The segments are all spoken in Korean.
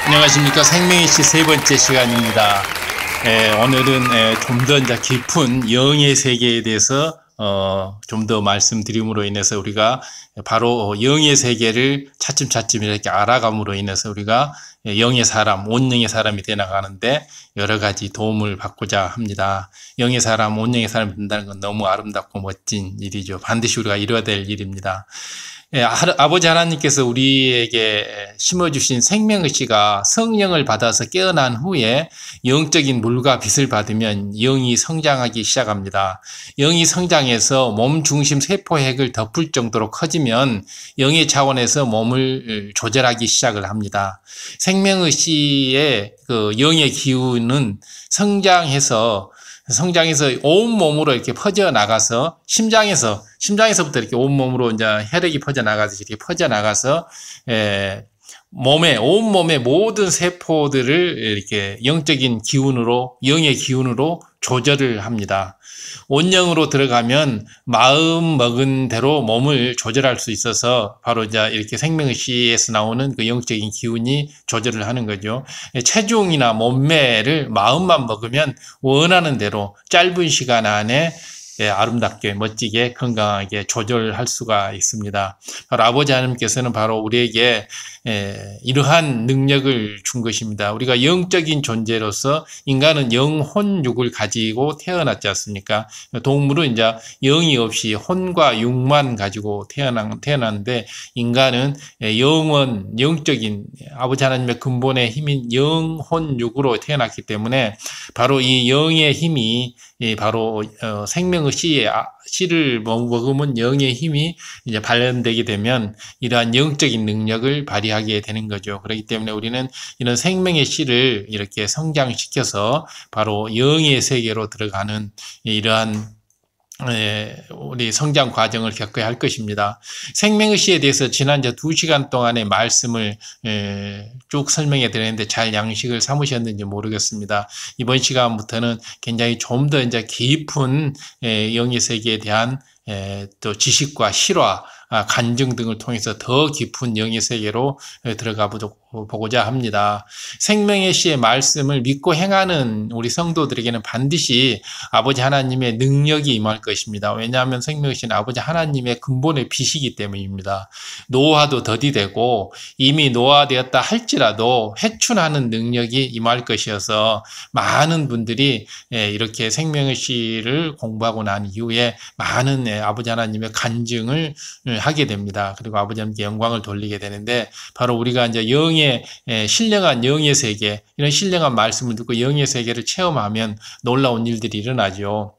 안녕하십니까. 생명의 시 세 번째 시간입니다. 오늘은 좀 더 이제 깊은 영의 세계에 대해서 좀 더 말씀드림으로 인해서 우리가 바로 영의 세계를 차츰차츰 이렇게 알아감으로 인해서 우리가 영의 사람, 온영의 사람이 되어나가는데 여러 가지 도움을 받고자 합니다. 영의 사람, 온영의 사람이 된다는 건 너무 아름답고 멋진 일이죠. 반드시 우리가 이뤄야 될 일입니다. 아버지 하나님께서 우리에게 심어주신 생명의 씨가 성령을 받아서 깨어난 후에 영적인 물과 빛을 받으면 영이 성장하기 시작합니다. 영이 성장해서 몸 중심 세포핵을 덮을 정도로 커지면 영의 차원에서 몸을 조절하기 시작을 합니다. 생명의 씨의 그 영의 기운은 성장해서 온몸으로 이렇게 퍼져나가서 심장에서부터 이렇게 온몸으로 이제 혈액이 퍼져나가듯이 이렇게 퍼져나가서 온몸의 모든 세포들을 이렇게 영적인 기운으로, 영의 기운으로 조절을 합니다. 온영으로 들어가면 마음 먹은 대로 몸을 조절할 수 있어서 바로 이제 이렇게 생명의 씨에서 나오는 그 영적인 기운이 조절을 하는 거죠. 체중이나 몸매를 마음만 먹으면 원하는 대로 짧은 시간 안에 아름답게 멋지게 건강하게 조절할 수가 있습니다. 바로 아버지 하나님께서는 바로 우리에게 이러한 능력을 준 것입니다. 우리가 영적인 존재로서 인간은 영혼육을 가지고 태어났지 않습니까? 동물은 이제 영이 없이 혼과 육만 가지고 태어났는데 인간은 영적인 아버지 하나님의 근본의 힘인 영혼육으로 태어났기 때문에 바로 이 영의 힘이 바로 생명의 씨를 먹으면 영의 힘이 이제 발현되게 되면 이러한 영적인 능력을 발휘하게 되는 거죠. 그렇기 때문에 우리는 이런 생명의 씨를 이렇게 성장시켜서 바로 영의 세계로 들어가는 이러한 우리 성장 과정을 겪어야 할 것입니다. 생명의 씨에 대해서 지난 2시간 동안의 말씀을 쭉 설명해 드렸는데 잘 양식을 삼으셨는지 모르겠습니다. 이번 시간부터는 굉장히 좀 더 이제 깊은 영의 세계에 대한 또 지식과 실화, 간증 등을 통해서 더 깊은 영의 세계로 들어가 보고자 합니다. 생명의 씨의 말씀을 믿고 행하는 우리 성도들에게는 반드시 아버지 하나님의 능력이 임할 것입니다. 왜냐하면 생명의 씨는 아버지 하나님의 근본의 빛이기 때문입니다. 노화도 더디되고 이미 노화되었다 할지라도 회춘하는 능력이 임할 것이어서 많은 분들이 이렇게 생명의 씨를 공부하고 난 이후에 많은 아버지 하나님의 간증을 하게 됩니다. 그리고 아버지 하나님께 영광을 돌리게 되는데 바로 우리가 이제 신령한 영의 세계, 이런 신령한 말씀을 듣고 영의 세계를 체험하면 놀라운 일들이 일어나죠.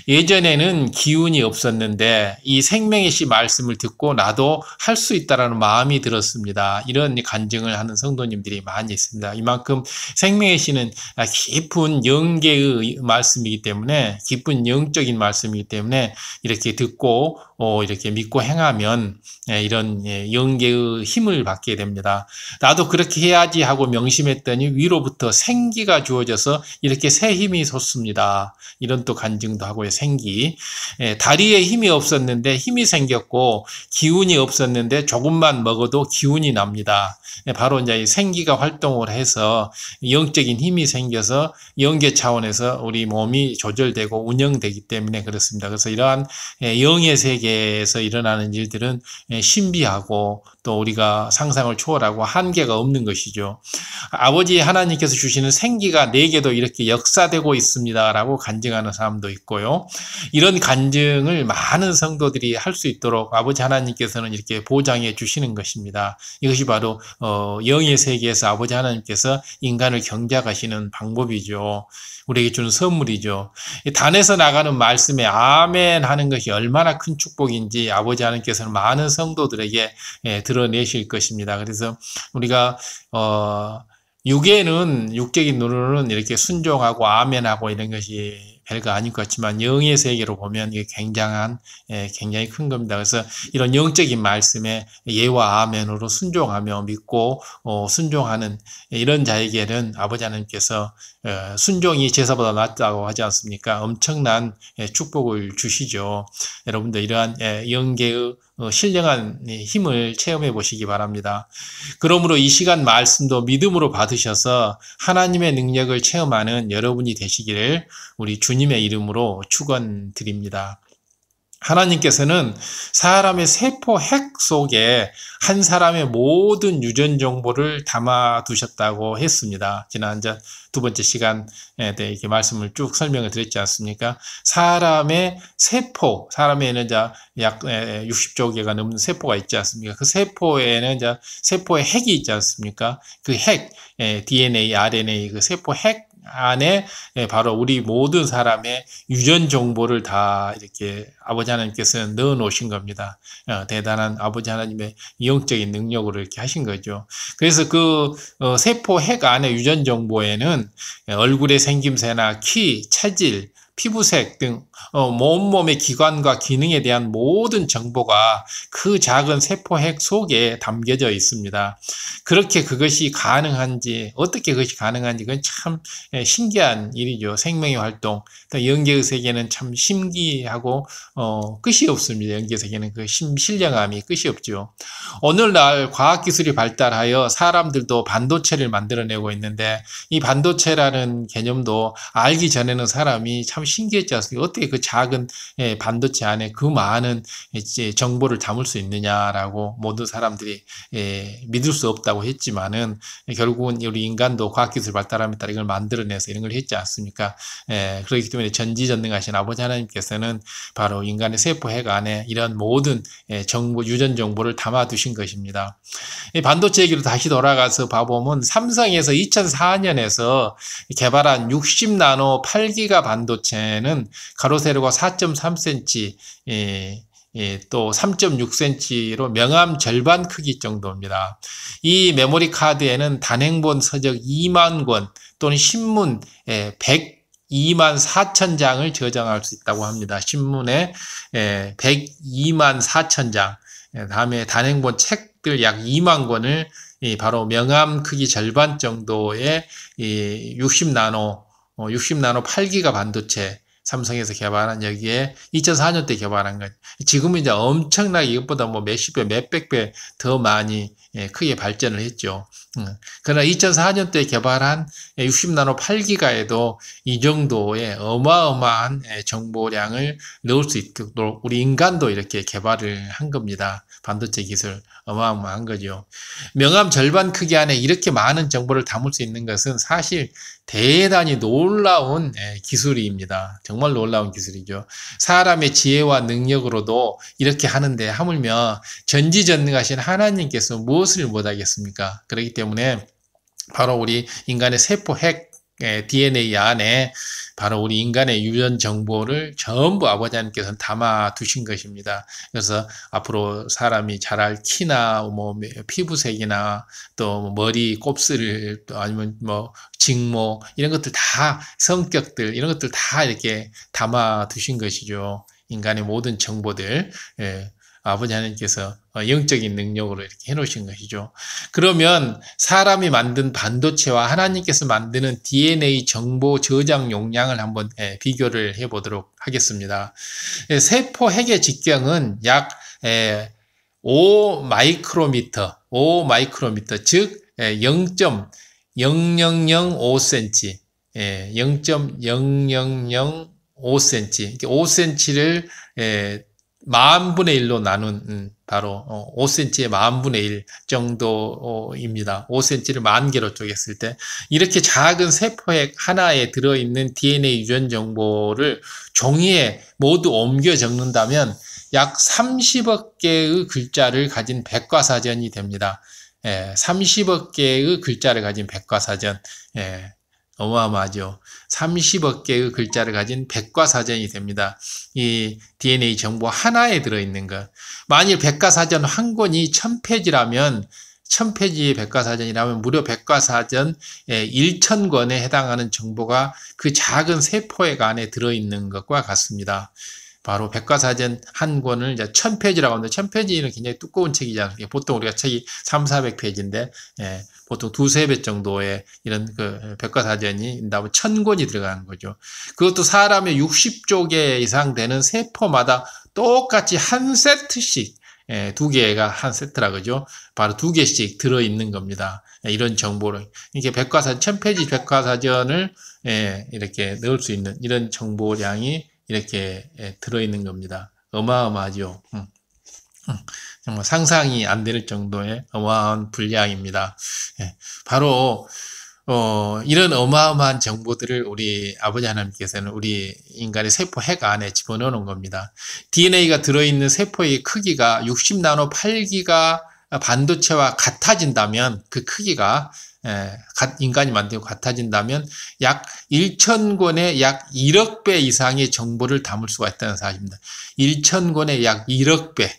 예전에는 기운이 없었는데 이 생명의 씨 말씀을 듣고 나도 할 수 있다라는 마음이 들었습니다. 이런 간증을 하는 성도님들이 많이 있습니다. 이만큼 생명의 씨는 깊은 영계의 말씀이기 때문에, 깊은 영적인 말씀이기 때문에 이렇게 듣고 이렇게 믿고 행하면 이런 영계의 힘을 받게 됩니다. 나도 그렇게 해야지 하고 명심했더니 위로부터 생기가 주어져서 이렇게 새 힘이 솟습니다. 이런 또 간증도 하고요. 생기. 다리에 힘이 없었는데 힘이 생겼고, 기운이 없었는데 조금만 먹어도 기운이 납니다. 바로 이제 생기가 활동을 해서 영적인 힘이 생겨서 영계 차원에서 우리 몸이 조절되고 운영되기 때문에 그렇습니다. 그래서 이러한 영의 세계에서 일어나는 일들은 신비하고 또 우리가 상상을 초월하고 한계가 없는 것이죠. 아버지 하나님께서 주시는 생기가 내게도 이렇게 역사되고 있습니다 라고 간증하는 사람도 있고요. 이런 간증을 많은 성도들이 할 수 있도록 아버지 하나님께서는 이렇게 보장해 주시는 것입니다. 이것이 바로 영의 세계에서 아버지 하나님께서 인간을 경작하시는 방법이죠. 우리에게 주는 선물이죠. 단에서 나가는 말씀에 아멘 하는 것이 얼마나 큰 축복인지 아버지 하나님께서는 많은 성도들에게 드러내실 것입니다. 그래서 우리가 육적인 눈으로는 이렇게 순종하고 아멘하고 이런 것이 별거 아닐 것 같지만 영의 세계로 보면 이게 굉장히 큰 겁니다. 그래서 이런 영적인 말씀에 예와 아멘으로 순종하며 믿고 순종하는 이런 자에게는 아버지 하나님께서 순종이 제사보다 낫다고 하지 않습니까? 엄청난 축복을 주시죠. 여러분들 이러한 영계의 신령한 힘을 체험해 보시기 바랍니다. 그러므로 이 시간 말씀도 믿음으로 받으셔서 하나님의 능력을 체험하는 여러분이 되시기를 우리 주님의 이름으로 축원드립니다. 하나님께서는 사람의 세포 핵 속에 한 사람의 모든 유전 정보를 담아 두셨다고 했습니다. 지난 두 번째 시간에 대해 이렇게 말씀을 쭉 설명을 드렸지 않습니까? 사람의 세포, 사람에는 약 60조 개가 넘는 세포가 있지 않습니까? 그 세포에는 세포의 핵이 있지 않습니까? 그 핵, DNA, RNA, 그 세포 핵 안에 바로 우리 모든 사람의 유전 정보를 다 이렇게 아버지 하나님께서는 넣어 놓으신 겁니다. 대단한 아버지 하나님의 영적인 능력으로 이렇게 하신 거죠. 그래서 그 세포 핵 안에 유전 정보에는 얼굴의 생김새나 키, 체질, 피부색 등 온몸의 기관과 기능에 대한 모든 정보가 그 작은 세포핵 속에 담겨져 있습니다. 그렇게 그것이 가능한지, 어떻게 그것이 가능한지 그건 참 신기한 일이죠. 생명의 활동. 영계의 세계는 참 신기하고 끝이 없습니다. 영계의 세계는 그 신령함이 끝이 없죠. 오늘날 과학기술이 발달하여 사람들도 반도체를 만들어내고 있는데 이 반도체라는 개념도 알기 전에는 사람이 참 신기했지 않습니까? 어떻게 그 작은 반도체 안에 그 많은 정보를 담을 수 있느냐라고 모든 사람들이 믿을 수 없다고 했지만은 결국은 우리 인간도 과학기술 발달함에 따라 이걸 만들어내서 이런 걸 했지 않습니까? 그렇기 때문에 전지전능하신 아버지 하나님께서는 바로 인간의 세포핵 안에 이런 모든 정보, 유전 정보를 담아 두신 것입니다. 이 반도체 얘기로 다시 돌아가서 봐보면 삼성에서 2004년에서 개발한 60나노 8기가 반도체는 가로 세로가 4.3cm, 또 3.6cm로 명암 절반 크기 정도입니다. 이 메모리 카드에는 단행본 서적 2만 권 또는 신문 102만 4천 장을 저장할 수 있다고 합니다. 신문에 102만 4천 장, 다음에 단행본 책들 약 2만 권을 바로 명암 크기 절반 정도의 60나노 8기가 반도체 삼성에서 개발한 여기에 2004년대 개발한 것. 지금은 이제 엄청나게 이것보다 뭐 몇십 배, 몇백 배 더 많이 크게 발전을 했죠. 그러나 2004년도에 개발한 60나노 8기가에도 이 정도의 어마어마한 정보량을 넣을 수 있도록 우리 인간도 이렇게 개발을 한 겁니다. 반도체 기술 어마어마한 거죠. 명암 절반 크기 안에 이렇게 많은 정보를 담을 수 있는 것은 사실 대단히 놀라운 기술입니다. 정말 놀라운 기술이죠. 사람의 지혜와 능력으로도 이렇게 하는데 하물며 전지전능하신 하나님께서 무엇을 못하겠습니까? 그렇기 때문에 바로 우리 인간의 세포 핵 DNA 안에 바로 우리 인간의 유전 정보를 전부 아버지 하나님께서는 담아 두신 것입니다. 그래서 앞으로 사람이 자랄 키나 뭐 피부색이나 또 머리 곱슬 또 아니면 뭐 직모 이런 것들 다 성격들 이런 것들 다 이렇게 담아 두신 것이죠. 인간의 모든 정보들. 아버지 하나님께서 영적인 능력으로 이렇게 해놓으신 것이죠. 그러면 사람이 만든 반도체와 하나님께서 만드는 DNA 정보 저장 용량을 한번 비교를 해보도록 하겠습니다. 세포 핵의 직경은 약 5 마이크로미터, 즉 0.0005cm, 0.0005cm, 5cm를 10,000분의 1로 나눈 바로 5cm의 10,000분의 1 정도입니다. 5cm를 10,000개로 쪼갰을 때 이렇게 작은 세포핵 하나에 들어있는 DNA 유전 정보를 종이에 모두 옮겨 적는다면 약 30억 개의 글자를 가진 백과사전이 됩니다. 30억 개의 글자를 가진 백과사전. 어마어마하죠. 30억 개의 글자를 가진 백과사전이 됩니다. 이 DNA 정보 하나에 들어있는 것. 만일 백과사전 한 권이 1000페이지라면 1000페이지의 백과사전이라면 무려 백과사전 1000권에 해당하는 정보가 그 작은 세포액 안에 들어있는 것과 같습니다. 바로 백과사전 한 권을 이제 1000페이지라고 하는데 1000페이지는 굉장히 두꺼운 책이잖아요. 보통 우리가 책이 300~400페이지인데 보통 2~3배 정도의 이런 그 백과사전이 나면 1000권이 들어가는 거죠. 그것도 사람의 60조 개 이상 되는 세포마다 똑같이 한 세트씩 두 개가 한 세트라 그죠? 바로 두 개씩 들어있는 겁니다. 이런 정보를 이렇게 백과사전 1000페이지 백과사전을 이렇게 넣을 수 있는 이런 정보량이 이렇게 들어있는 겁니다. 어마어마하죠. 정말 상상이 안 될 정도의 어마어마한 분량입니다. 바로 이런 어마어마한 정보들을 우리 아버지 하나님께서는 우리 인간의 세포 핵 안에 집어넣는 겁니다. DNA가 들어있는 세포의 크기가 60나노 8기가 반도체와 같아진다면 그 크기가 인간이 만들고 같아진다면 약 1,000권의 약 1억 배 이상의 정보를 담을 수가 있다는 사실입니다. 1,000권의 약 1억 배.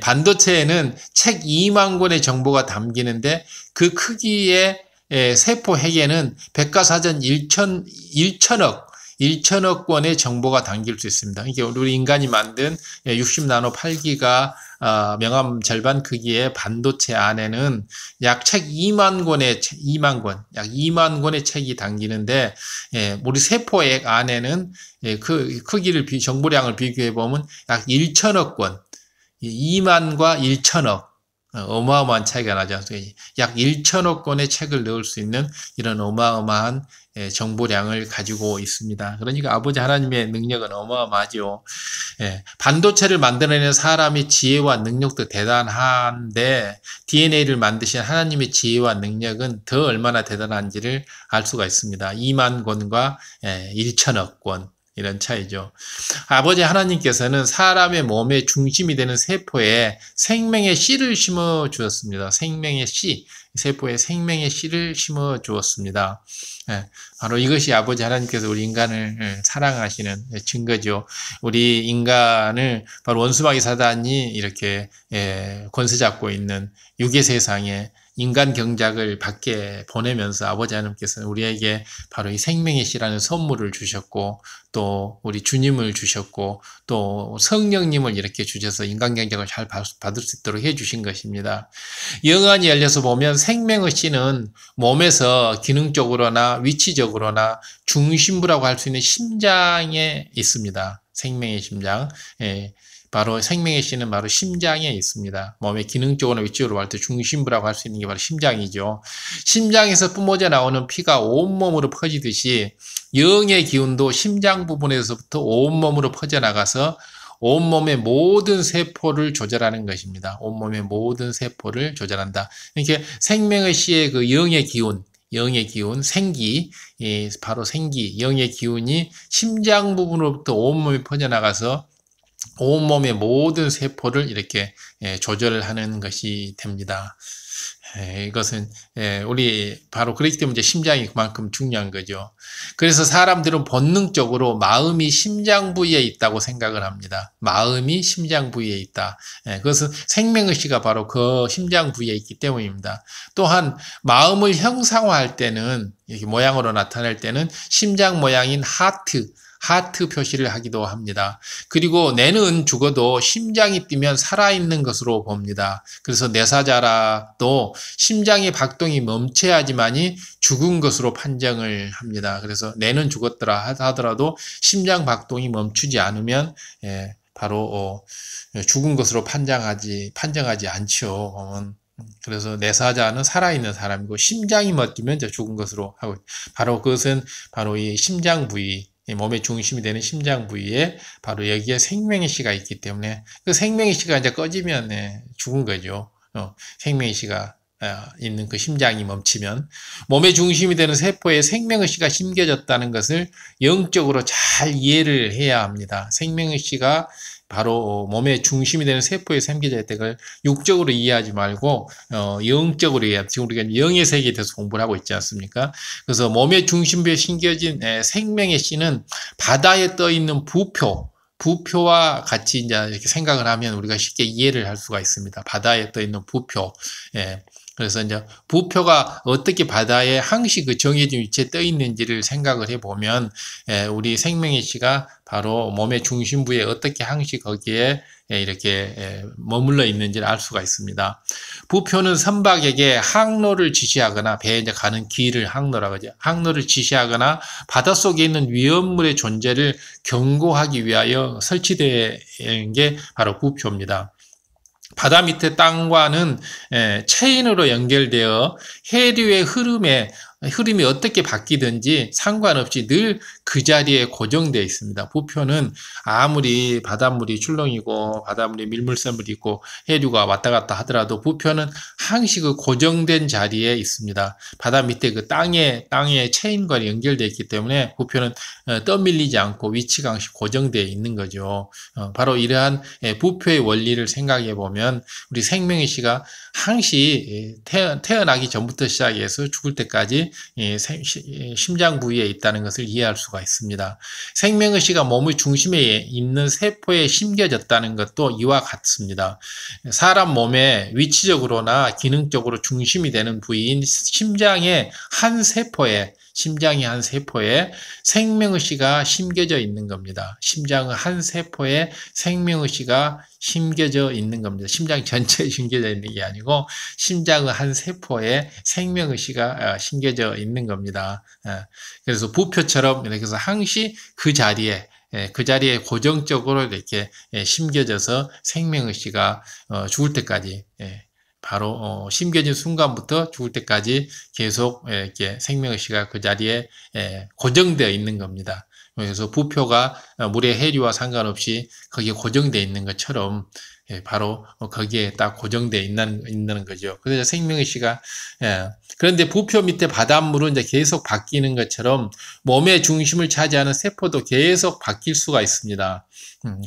반도체에는 책 2만 권의 정보가 담기는데 그 크기의 세포 핵에는 백과사전 1천억 권의 정보가 담길 수 있습니다. 이게 우리 인간이 만든 60나노 8기가 명암 절반 크기의 반도체 안에는 약 책 2만 권의 약 2만 권의 책이 담기는데 우리 세포액 안에는 그 크기를 정보량을 비교해 보면 약 1천억 권, 2만과 1천억 어마어마한 차이가 나죠. 약 1천억 권의 책을 넣을 수 있는 이런 어마어마한 정보량을 가지고 있습니다. 그러니까 아버지 하나님의 능력은 어마어마하죠. 반도체를 만들어내는 사람의 지혜와 능력도 대단한데 DNA를 만드신 하나님의 지혜와 능력은 더 얼마나 대단한지를 알 수가 있습니다. 2만 권과 1천억 권. 이런 차이죠. 아버지 하나님께서는 사람의 몸의 중심이 되는 세포에 생명의 씨를 심어 주었습니다. 생명의 씨, 세포에 생명의 씨를 심어 주었습니다. 바로 이것이 아버지 하나님께서 우리 인간을 사랑하시는 증거죠. 우리 인간을 바로 원수마귀 사단이 이렇게 권세 잡고 있는 유괴 세상에 인간 경작을 밖에 보내면서 아버지 하나님께서는 우리에게 바로 이 생명의 씨라는 선물을 주셨고 또 우리 주님을 주셨고 또 성령님을 이렇게 주셔서 인간 경작을 잘 받을 수 있도록 해주신 것입니다. 영안이 열려서 보면 생명의 씨는 몸에서 기능적으로나 위치적으로나 중심부라고 할 수 있는 심장에 있습니다. 생명의 심장. 바로 생명의 씨는 바로 심장에 있습니다. 몸의 기능적으로나 위치적으로 할 때 중심부라고 할 수 있는 게 바로 심장이죠. 심장에서 뿜어져 나오는 피가 온몸으로 퍼지듯이 영의 기운도 심장 부분에서부터 온몸으로 퍼져나가서 온몸의 모든 세포를 조절하는 것입니다. 온몸의 모든 세포를 조절한다. 이렇게 생명의 씨의 그 영의 기운, 생기, 바로 생기, 영의 기운이 심장 부분으로부터 온몸에 퍼져나가서 온몸의 모든 세포를 이렇게 조절하는 것이 됩니다. 이것은 우리 바로 그렇기 때문에 심장이 그만큼 중요한 거죠. 그래서 사람들은 본능적으로 마음이 심장 부위에 있다고 생각을 합니다. 마음이 심장 부위에 있다. 그것은 생명의 씨가 바로 그 심장 부위에 있기 때문입니다. 또한 마음을 형상화할 때는 이렇게 모양으로 나타낼 때는 심장 모양인 하트 표시를 하기도 합니다. 그리고 뇌는 죽어도 심장이 뛰면 살아있는 것으로 봅니다. 그래서 뇌사자라도 심장의 박동이 멈춰야지만이 죽은 것으로 판정을 합니다. 그래서 뇌는 죽었더라 하더라도 심장 박동이 멈추지 않으면 바로 죽은 것으로 판정하지 않죠. 그래서 뇌사자는 살아있는 사람이고 심장이 멎으면 죽은 것으로 하고 바로 그것은 바로 이 심장 부위 몸의 중심이 되는 심장 부위에 바로 여기에 생명의 씨가 있기 때문에 그 생명의 씨가 이제 꺼지면 죽은 거죠. 생명의 씨가 있는 그 심장이 멈추면 몸의 중심이 되는 세포에 생명의 씨가 심겨졌다는 것을 영적으로 잘 이해를 해야 합니다. 생명의 씨가 바로 몸의 중심이 되는 세포에 심겨져 있다는 걸 육적으로 이해하지 말고 영적으로 이해합니다. 지금 우리가 영의 세계에 대해서 공부를 하고 있지 않습니까? 그래서 몸의 중심부에 심겨진 생명의 씨는 바다에 떠 있는 부표와 같이 이제 이렇게 생각을 하면 우리가 쉽게 이해를 할 수가 있습니다. 바다에 떠 있는 부표. 그래서 이제 부표가 어떻게 바다에 항시 그 정해진 위치에 떠 있는지를 생각을 해보면 우리 생명의 씨가 바로 몸의 중심부에 어떻게 항시 거기에 이렇게 머물러 있는지를 알 수가 있습니다. 부표는 선박에게 항로를 지시하거나 배에 이제 가는 길을 항로라고 하죠. 항로를 지시하거나 바닷속에 있는 위험물의 존재를 경고하기 위하여 설치된 게 바로 부표입니다. 바다 밑의 땅과는 체인으로 연결되어 해류의 흐름이 어떻게 바뀌든지 상관없이 늘 그 자리에 고정되어 있습니다. 부표는 아무리 바닷물이 출렁이고 바닷물이 밀물섬을 있고 해류가 왔다 갔다 하더라도 부표는 항시 그 고정된 자리에 있습니다. 바다 밑에 그 땅에 체인과 연결되어 있기 때문에 부표는 떠밀리지 않고 위치가 항시 고정되어 있는 거죠. 바로 이러한 부표의 원리를 생각해 보면 우리 생명의 씨가 항시 태어나기 전부터 시작해서 죽을 때까지 심장 부위에 있다는 것을 이해할 수가 있습니다. 생명의 씨가 몸의 중심에 있는 세포에 심겨졌다는 것도 이와 같습니다. 사람 몸에 위치적으로나 기능적으로 중심이 되는 부위인 심장의 한 세포에 생명의 씨가 심겨져 있는 겁니다. 심장의 한 세포에 생명의 씨가 심겨져 있는 겁니다. 심장 전체에 심겨져 있는 게 아니고 심장의 한 세포에 생명의 씨가 심겨져 있는 겁니다. 그래서 부표처럼 이렇게 해서 항시 그 자리에 고정적으로 이렇게 심겨져서 생명의 씨가 죽을 때까지 바로 심겨진 순간부터 죽을 때까지 계속 이렇게 생명의 씨가 그 자리에 고정되어 있는 겁니다. 그래서 부표가 물의 해류와 상관없이 거기에 고정되어 있는 것처럼 바로 거기에 딱 고정되어 있는 거죠. 그래서 생명의 씨가 그런데 부표 밑에 바닷물은 이제 계속 바뀌는 것처럼 몸의 중심을 차지하는 세포도 계속 바뀔 수가 있습니다.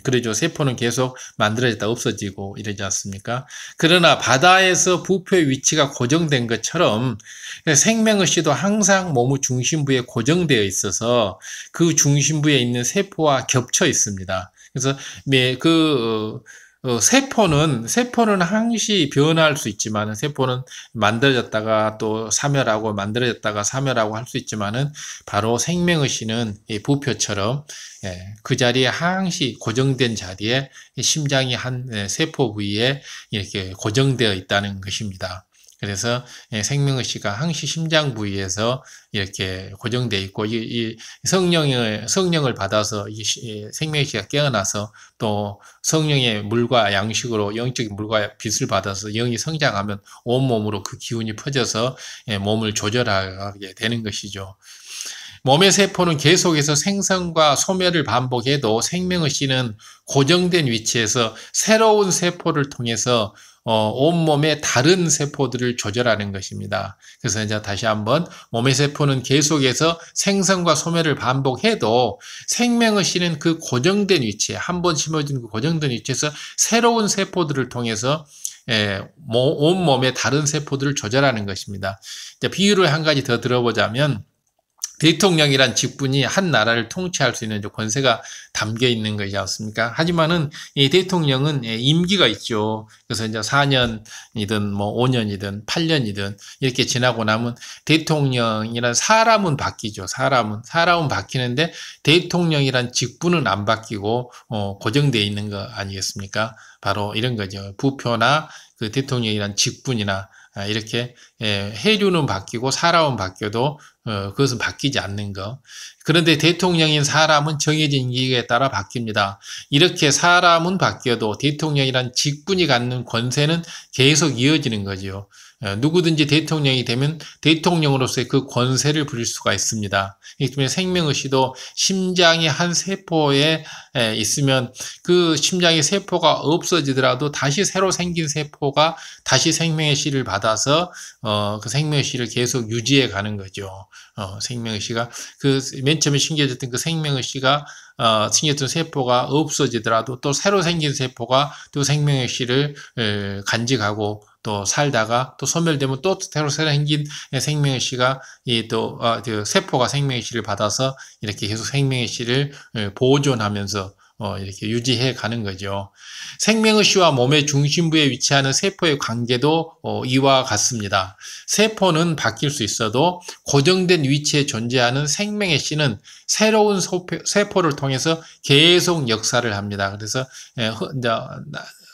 그러죠. 세포는 계속 만들어졌다 없어지고 이러지 않습니까? 그러나 바다에서 부표의 위치가 고정된 것처럼 생명의 씨도 항상 몸의 중심부에 고정되어 있어서 그 중심부에 있는 세포와 겹쳐 있습니다. 그래서 세포는 항시 변화할 수 있지만, 세포는 만들어졌다가 또 사멸하고 만들어졌다가 사멸하고 할 수 있지만은, 바로 생명의 씨는 이 부표처럼 그 자리에 항시 고정된 자리에 심장이 한 세포 부위에 이렇게 고정되어 있다는 것입니다. 그래서 생명의 씨가 항시 심장 부위에서 이렇게 고정되어 있고, 이 성령을 받아서 이 생명의 씨가 깨어나서 또 성령의 물과 양식으로 영적인 물과 빛을 받아서 영이 성장하면 온몸으로 그 기운이 퍼져서 몸을 조절하게 되는 것이죠. 몸의 세포는 계속해서 생성과 소멸을 반복해도 생명의 씨는 고정된 위치에서 새로운 세포를 통해서 온몸의 다른 세포들을 조절하는 것입니다. 그래서 이제 다시 한번 몸의 세포는 계속해서 생성과 소멸을 반복해도 생명의 씨는 그 고정된 위치에 한번 심어진 그 고정된 위치에서 새로운 세포들을 통해서 온몸의 다른 세포들을 조절하는 것입니다. 이제 비유를 한 가지 더 들어보자면 대통령이란 직분이 한 나라를 통치할 수 있는 권세가 담겨 있는 것이지 않습니까? 하지만은 이 대통령은 임기가 있죠. 그래서 이제 4년이든 뭐 5년이든 8년이든 이렇게 지나고 나면 대통령이란 사람은 바뀌죠. 사람은 바뀌는데 대통령이란 직분은 안 바뀌고 고정되어 있는 거 아니겠습니까? 바로 이런 거죠. 부표나 그 대통령이란 직분이나 이렇게 해류는 바뀌고 사람은 바뀌어도 그것은 바뀌지 않는 거. 그런데 대통령인 사람은 정해진 임기에 따라 바뀝니다. 이렇게 사람은 바뀌어도 대통령이란 직분이 갖는 권세는 계속 이어지는 거죠. 누구든지 대통령이 되면 대통령으로서의 그 권세를 부릴 수가 있습니다. 그렇기 때문에 생명의 씨도 심장의 한 세포에 있으면 그 심장의 세포가 없어지더라도 다시 새로 생긴 세포가 다시 생명의 씨를 받아서 그 생명의 씨를 계속 유지해 가는 거죠. 생명의 씨가 그 맨 처음에 심겨졌던 그 생명의 씨가 생겼던 세포가 없어지더라도 또 새로 생긴 세포가 또 생명의 씨를 간직하고 또 살다가 또 소멸되면 또 새로 생긴 생명의 씨가 세포가 생명의 씨를 받아서 이렇게 계속 생명의 씨를 보존하면서 이렇게 유지해 가는 거죠. 생명의 씨와 몸의 중심부에 위치하는 세포의 관계도 이와 같습니다. 세포는 바뀔 수 있어도 고정된 위치에 존재하는 생명의 씨는 새로운 세포를 통해서 계속 역사를 합니다. 그래서 이제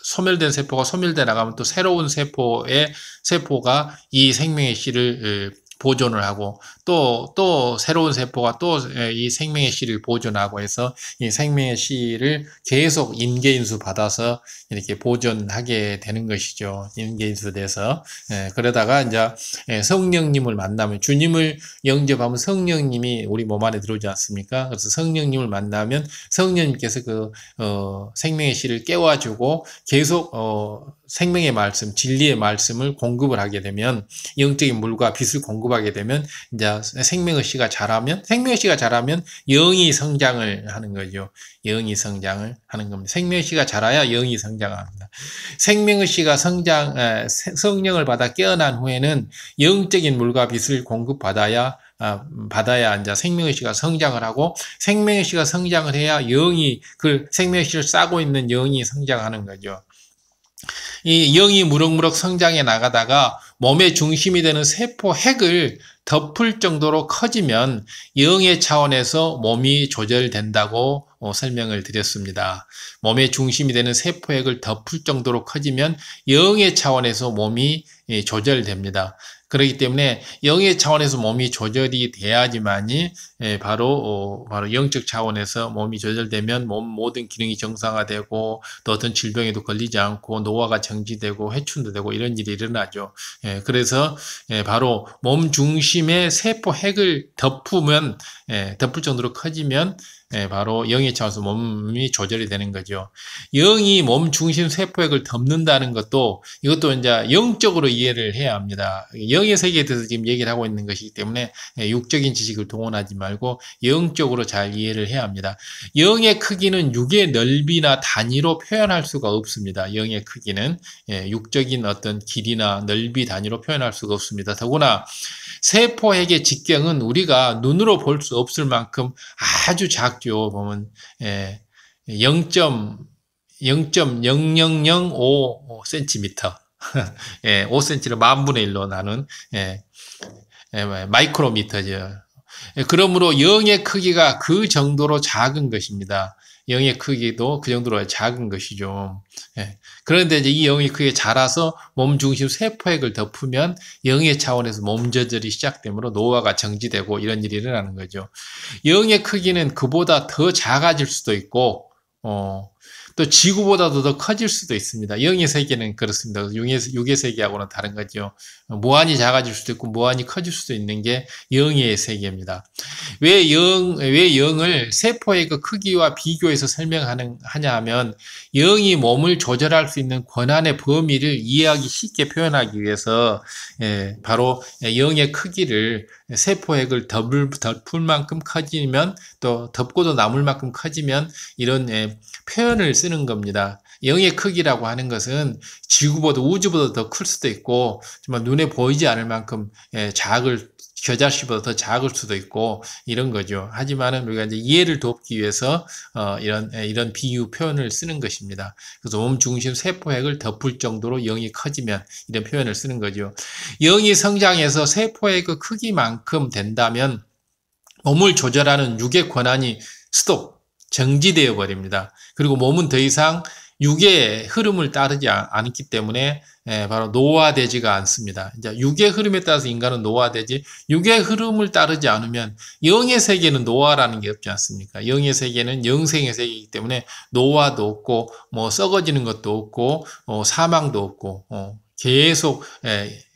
소멸된 세포가 소멸돼 나가면 또 새로운 세포가 이 생명의 씨를 보존을 하고 또 새로운 세포가 또 이 생명의 씨를 보존하고 해서 이 생명의 씨를 계속 인계인수 받아서 이렇게 보존하게 되는 것이죠. 인계인수 돼서 그러다가 이제 성령님을 만나면 주님을 영접하면 성령님이 우리 몸 안에 들어오지 않습니까? 그래서 성령님을 만나면 성령님께서 그 생명의 씨를 깨워주고 계속 생명의 말씀, 진리의 말씀을 공급을 하게 되면 영적인 물과 빛을 공급하게 되면 이제 생명의 씨가 자라면 영이 성장을 하는 거죠. 영이 성장을 하는 겁니다. 생명의 씨가 자라야 영이 성장합니다. 생명의 씨가 성령을 받아 깨어난 후에는 영적인 물과 빛을 공급받아야 이제 생명의 씨가 성장을 하고 생명의 씨가 성장을 해야 그 생명의 씨를 싸고 있는 영이 성장하는 거죠. 이 영이 무럭무럭 성장해 나가다가 몸의 중심이 되는 세포 핵을 덮을 정도로 커지면 영의 차원에서 몸이 조절된다고 설명을 드렸습니다. 몸의 중심이 되는 세포 핵을 덮을 정도로 커지면 영의 차원에서 몸이 조절됩니다. 그렇기 때문에 영의 차원에서 몸이 조절이 돼야지만이 바로 영적 차원에서 몸이 조절되면 몸 모든 기능이 정상화되고 또 어떤 질병에도 걸리지 않고 노화가 정지되고 회춘도 되고 이런 일이 일어나죠. 그래서 바로 몸 중심의 세포 핵을 덮을 정도로 커지면 바로 영의 차원에서 몸이 조절이 되는 거죠. 영이 몸 중심 세포핵을 덮는다는 이것도 이제 영적으로 이해를 해야 합니다. 영의 세계에 대해서 지금 얘기를 하고 있는 것이기 때문에 육적인 지식을 동원하지 말고 영적으로 잘 이해를 해야 합니다. 영의 크기는 육의 넓이나 단위로 표현할 수가 없습니다. 영의 크기는 육적인 어떤 길이나 넓이 단위로 표현할 수가 없습니다. 더구나 세포핵의 직경은 우리가 눈으로 볼 수 없을 만큼 아주 작죠. 보면 0.00005cm 5cm를 만분의 1로 나눈 마이크로미터죠. 그러므로 영의 크기가 그 정도로 작은 것입니다. 영의 크기도 그 정도로 작은 것이죠. 그런데 이제 이 영의 크기가 자라서 몸 중심 세포핵을 덮으면 영의 차원에서 몸 조절이 시작되므로 노화가 정지되고 이런 일이 일어나는 거죠. 영의 크기는 그보다 더 작아질 수도 있고 또 지구보다도 더 커질 수도 있습니다. 영의 세계는 그렇습니다. 육의 세계하고는 다른 거죠. 무한히 작아질 수도 있고 무한히 커질 수도 있는 게 영의 세계입니다. 왜 영을 세포의 그 크기와 비교해서 설명하냐 하면 영이 몸을 조절할 수 있는 권한의 범위를 이해하기 쉽게 표현하기 위해서 바로 영의 크기를 세포핵을 덮을 만큼 커지면 또 덮고도 남을 만큼 커지면 이런 표현을 쓰는 겁니다. 영의 크기라고 하는 것은 지구보다 우주보다 더 클 수도 있고 정말 눈에 보이지 않을 만큼 겨자씨보다 더 작을 수도 있고 이런 거죠. 하지만은 우리가 이제 이해를 돕기 위해서 이런 비유 표현을 쓰는 것입니다. 그래서 몸 중심 세포핵을 덮을 정도로 영이 커지면 이런 표현을 쓰는 거죠. 영이 성장해서 세포의 그 크기만큼 된다면 몸을 조절하는 육의 권한이 정지되어 버립니다. 그리고 몸은 더 이상 육의 흐름을 따르지 않기 때문에 바로 노화되지가 않습니다. 이제 육의 흐름에 따라서 인간은 노화되지 육의 흐름을 따르지 않으면 영의 세계는 노화라는 게 없지 않습니까? 영의 세계는 영생의 세계이기 때문에 노화도 없고 뭐 썩어지는 것도 없고 사망도 없고 계속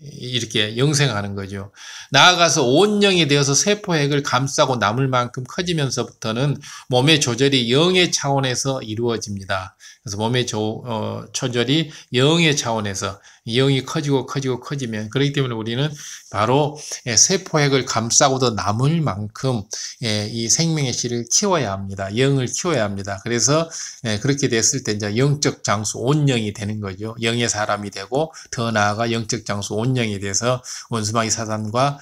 이렇게 영생하는 거죠. 나아가서 온영이 되어서 세포핵을 감싸고 남을 만큼 커지면서부터는 몸의 조절이 영의 차원에서 이루어집니다. 그래서 몸의 조절이 영의 차원에서 영이 커지면 그렇기 때문에 우리는 바로 세포핵을 감싸고도 남을 만큼 이 생명의 씨를 키워야 합니다. 영을 키워야 합니다. 그래서 그렇게 됐을 때 이제 영적 장수 온영이 되는 거죠. 영의 사람이 되고 더 나아가 영적 장수 온영이 돼서 원수마귀 사단과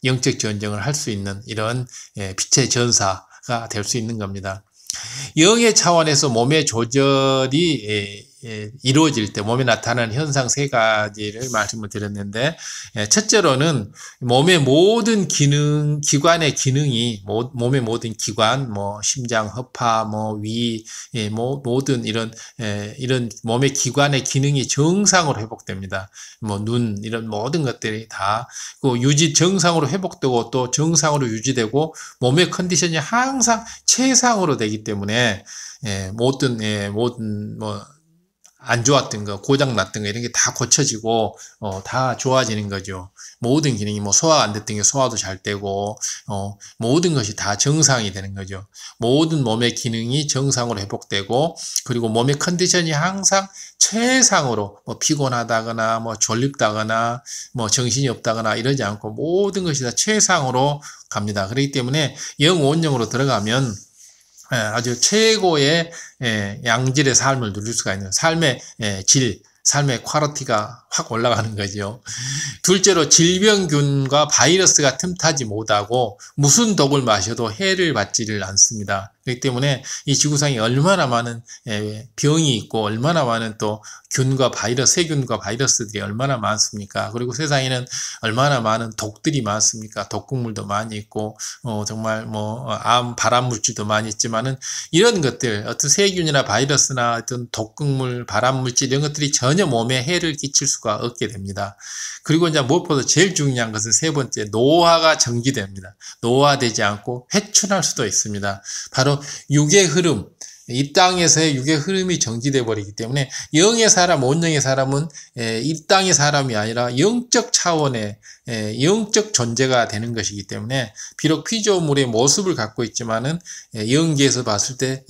영적 전쟁을 할 수 있는 이런 빛의 전사가 될 수 있는 겁니다. 영의 차원에서 몸의 조절이 이루어질 때 몸에 나타나는 현상 세 가지를 말씀을 드렸는데, 첫째로는 몸의 모든 기관의 기능이, 몸의 모든 기관, 심장, 허파, 위, 모든 이런 몸의 기관의 기능이 정상으로 회복됩니다. 눈, 이런 모든 것들이 다 정상으로 회복되고 또 정상으로 유지되고 몸의 컨디션이 항상 최상으로 되기 때문에, 모든 안 좋았던 거, 고장 났던 거, 이런 게 다 고쳐지고, 다 좋아지는 거죠. 모든 기능이, 소화가 안 됐던 게 소화도 잘 되고, 모든 것이 다 정상이 되는 거죠. 모든 몸의 기능이 정상으로 회복되고, 그리고 몸의 컨디션이 항상 최상으로, 피곤하다거나, 졸립다거나, 정신이 없다거나 이러지 않고, 모든 것이 다 최상으로 갑니다. 그렇기 때문에 영원령으로 들어가면, 아주 최고의 양질의 삶을 누릴 수가 있는 삶의 질, 삶의 퀄리티가 확 올라가는 거죠. 둘째로 질병균과 바이러스가 틈타지 못하고 무슨 독을 마셔도 해를 받지를 않습니다. 그렇기 때문에 이 지구상에 얼마나 많은 병이 있고 얼마나 많은 또 균과 바이러스, 세균과 바이러스들이 얼마나 많습니까? 그리고 세상에는 얼마나 많은 독들이 많습니까? 독극물도 많이 있고 정말 발암물질도 많이 있지만은 이런 것들, 어떤 세균이나 바이러스나 어떤 독극물, 발암물질 이런 것들이 전혀 몸에 해를 끼칠 수가 없게 됩니다. 그리고 이제 무엇보다 제일 중요한 것은 세 번째, 노화가 정지됩니다. 노화되지 않고 회춘할 수도 있습니다. 바로 육의 흐름, 이 땅에서의 육의 흐름이 정지되어 버리기 때문에 영의 사람, 온영의 사람은 이 땅의 사람이 아니라 영적 차원의 영적 존재가 되는 것이기 때문에 비록 피조물의 모습을 갖고 있지만은 영계에서 봤을 때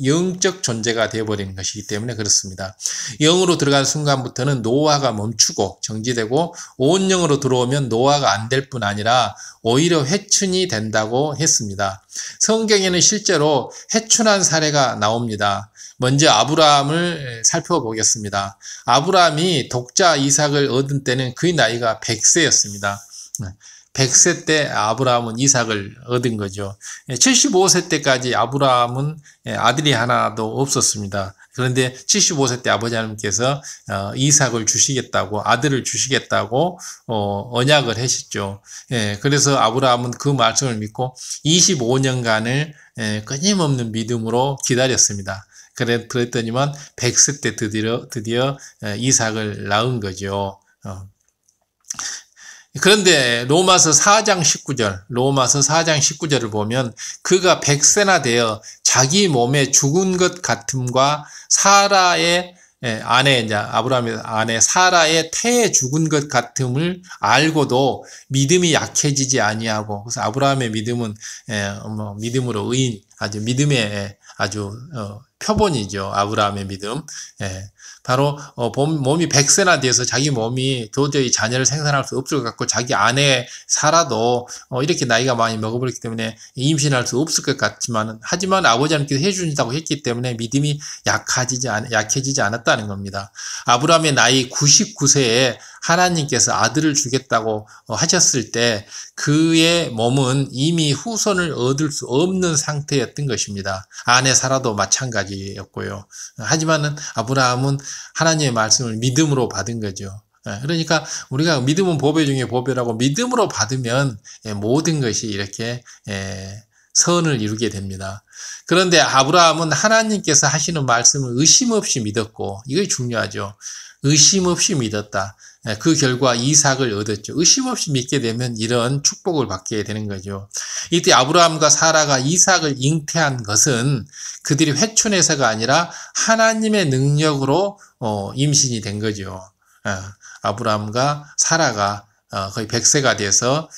영적 존재가 되어버리는 것이기 때문에 그렇습니다. 영으로 들어간 순간부터는 노화가 멈추고 정지되고 온영으로 들어오면 노화가 안 될 뿐 아니라 오히려 회춘이 된다고 했습니다. 성경에는 실제로 회춘한 사례가 나옵니다. 먼저 아브라함을 살펴보겠습니다. 아브라함이 독자 이삭을 얻은 때는 그의 나이가 100세였습니다. 100세 때 아브라함은 이삭을 얻은 거죠. 75세 때까지 아브라함은 아들이 하나도 없었습니다. 그런데 75세 때 아버지 하나님께서 이삭을 주시겠다고, 아들을 주시겠다고 언약을 하셨죠. 그래서 아브라함은 그 말씀을 믿고 25년간을 끊임없는 믿음으로 기다렸습니다. 그랬더니만 100세 때 드디어 이삭을 낳은 거죠. 그런데 로마서 4장 19절을 보면 그가 100세나 되어 자기 몸에 죽은 것 같음과 사라의 아내, 이제 아브라함의 아내 사라의 태에 죽은 것 같음을 알고도 믿음이 약해지지 아니하고, 그래서 아브라함의 믿음은 믿음으로 의인, 아주 믿음의 아주 표본이죠. 아브라함의 믿음. 바로 몸이 100세나 돼서 자기 몸이 도저히 자녀를 생산할 수 없을 것 같고 자기 아내 사라도 이렇게 나이가 많이 먹어버렸기 때문에 임신할 수 없을 것 같지만 하지만 아버지 하나님께서 해주신다고 했기 때문에 믿음이 약해지지 않았다는 겁니다. 아브라함의 나이 99세에 하나님께서 아들을 주겠다고 하셨을 때 그의 몸은 이미 후손을 얻을 수 없는 상태였던 것입니다. 아내 사라도 마찬가지였고요. 하지만은 아브라함은 하나님의 말씀을 믿음으로 받은 거죠. 그러니까 우리가 믿음은 보배 중에 보배라고 믿음으로 받으면 모든 것이 이렇게 선을 이루게 됩니다. 그런데 아브라함은 하나님께서 하시는 말씀을 의심 없이 믿었고, 이게 중요하죠. 의심 없이 믿었다. 그 결과 이삭을 얻었죠. 의심 없이 믿게 되면 이런 축복을 받게 되는 거죠. 이때 아브라함과 사라가 이삭을 잉태한 것은 그들이 회춘해서가 아니라 하나님의 능력으로 임신이 된 거죠. 아브라함과 사라가 거의 100세가 돼서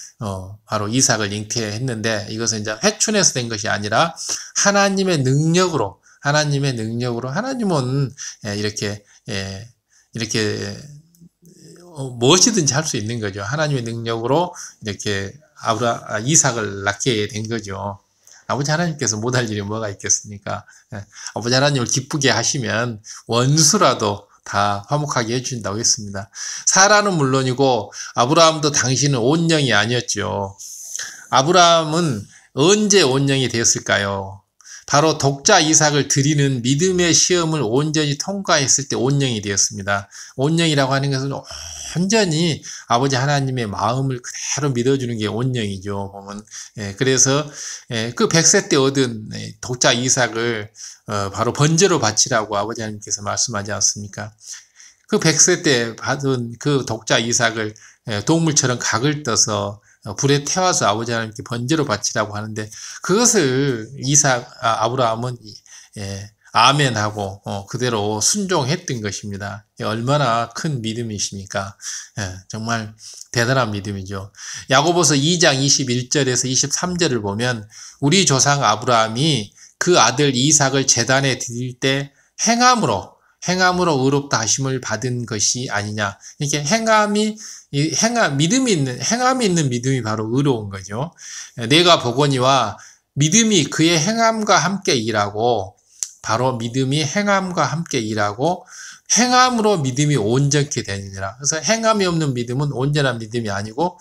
바로 이삭을 잉태했는데 이것은 이제 회춘해서 된 것이 아니라 하나님의 능력으로 하나님은 이렇게 무엇이든지 할 수 있는 거죠. 하나님의 능력으로 이렇게 이삭을 낳게 된 거죠. 아버지 하나님께서 못할 일이 뭐가 있겠습니까? 아버지 하나님을 기쁘게 하시면 원수라도 다 화목하게 해주신다고 했습니다. 사라는 물론이고 아브라함도 당시는 온영이 아니었죠. 아브라함은 언제 온영이 되었을까요? 바로 독자 이삭을 드리는 믿음의 시험을 온전히 통과했을 때 온영이 되었습니다. 온영이라고 하는 것은 완전히 아버지 하나님의 마음을 그대로 믿어주는 게 온영이죠. 보면 그래서 그 100세 때 얻은 독자 이삭을 바로 번제로 바치라고 아버지 하나님께서 말씀하지 않습니까? 그 100세 때 받은 그 독자 이삭을 동물처럼 각을 떠서 불에 태워서 아버지 하나님께 번제로 바치라고 하는데 그것을 아브라함은 아멘하고 그대로 순종했던 것입니다. 얼마나 큰 믿음이십니까? 정말 대단한 믿음이죠. 야고보서 2장 21절에서 23절을 보면 우리 조상 아브라함이 그 아들 이삭을 제단에 드릴 때 행함으로 의롭다 하심을 받은 것이 아니냐. 이렇게 행함이 있는 믿음이 바로 의로운 거죠. 내가 보거니와 믿음이 그의 행함과 함께 일하고 바로 믿음이 행함과 함께 일하고 행함으로 믿음이 온전케 되느니라. 그래서 행함이 없는 믿음은 온전한 믿음이 아니고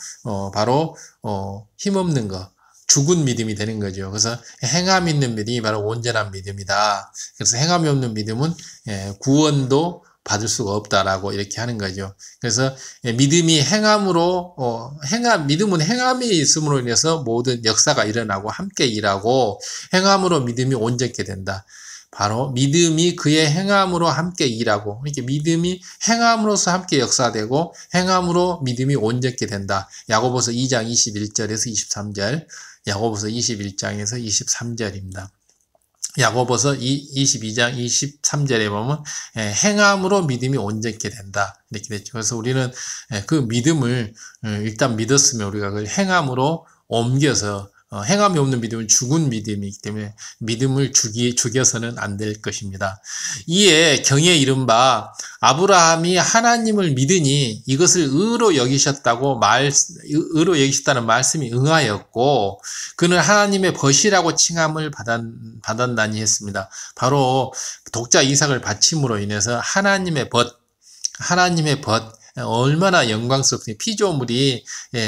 바로 힘없는 것, 죽은 믿음이 되는 거죠. 그래서 행함 있는 믿음이 바로 온전한 믿음이다. 그래서 행함이 없는 믿음은 구원도 받을 수가 없다라고 이렇게 하는 거죠. 그래서 믿음이 믿음은 행함이 있음으로 인해서 모든 역사가 일어나고 함께 일하고 행함으로 믿음이 온전케 된다. 바로 믿음이 그의 행함으로 함께 일하고 이렇게 믿음이 행함으로서 함께 역사되고 행함으로 믿음이 온전케 된다. 야고보서 2장 21절에서 23절, 야고보서 21장에서 23절입니다. 야고보서 22장 23절에 보면 행함으로 믿음이 온전케 된다 이렇게 됐죠. 그래서 우리는 그 믿음을 일단 믿었으면 우리가 그걸 행함으로 옮겨서 행함이 없는 믿음은 죽은 믿음이기 때문에 믿음을 죽여서는 안 될 것입니다. 이에 경에 이른바 아브라함이 하나님을 믿으니 이것을 의로 여기셨다는 말씀이 응하였고 그는 하나님의 벗이라고 칭함을 받았나니 했습니다. 바로 독자 이삭을 바침으로 인해서 하나님의 벗 얼마나 영광스럽습니까? 피조물이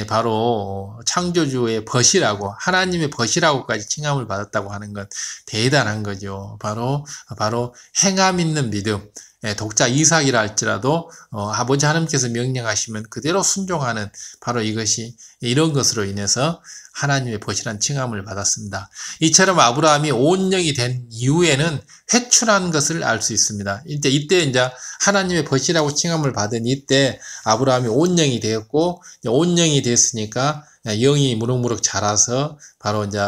바로 창조주의 벗이라고 하나님의 벗이라고까지 칭함을 받았다고 하는 것 대단한 거죠. 바로 행함 있는 믿음. 독자 이삭이라 할지라도 아버지 하나님께서 명령하시면 그대로 순종하는 바로 이런 것으로 인해서 하나님의 벗이란 칭함을 받았습니다. 이처럼 아브라함이 온영이 된 이후에는 회춘한 것을 알 수 있습니다. 이때 이제 하나님의 벗이라고 칭함을 받은 이때 아브라함이 온영이 되었고 온영이 됐으니까 영이 무럭무럭 자라서 바로 이제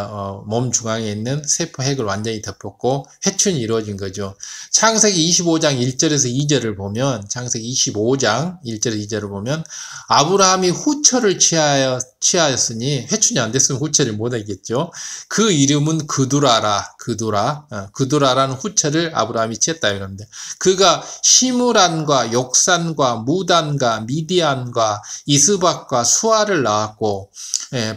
몸 중앙에 있는 세포 핵을 완전히 덮었고 회춘이 이루어진 거죠. 창세기 25장 1절에서 2절을 보면 창세기 25장 1절에서 2절을 보면 아브라함이 후처를 취하였으니 회춘이 안 됐으면 후처를 못 하겠죠. 그 이름은 그두라라는 후처를 아브라함이 취했다 이럽니다. 그가 시므란과 욕산과 무단과 미디안과 이스박과 수아를 낳았고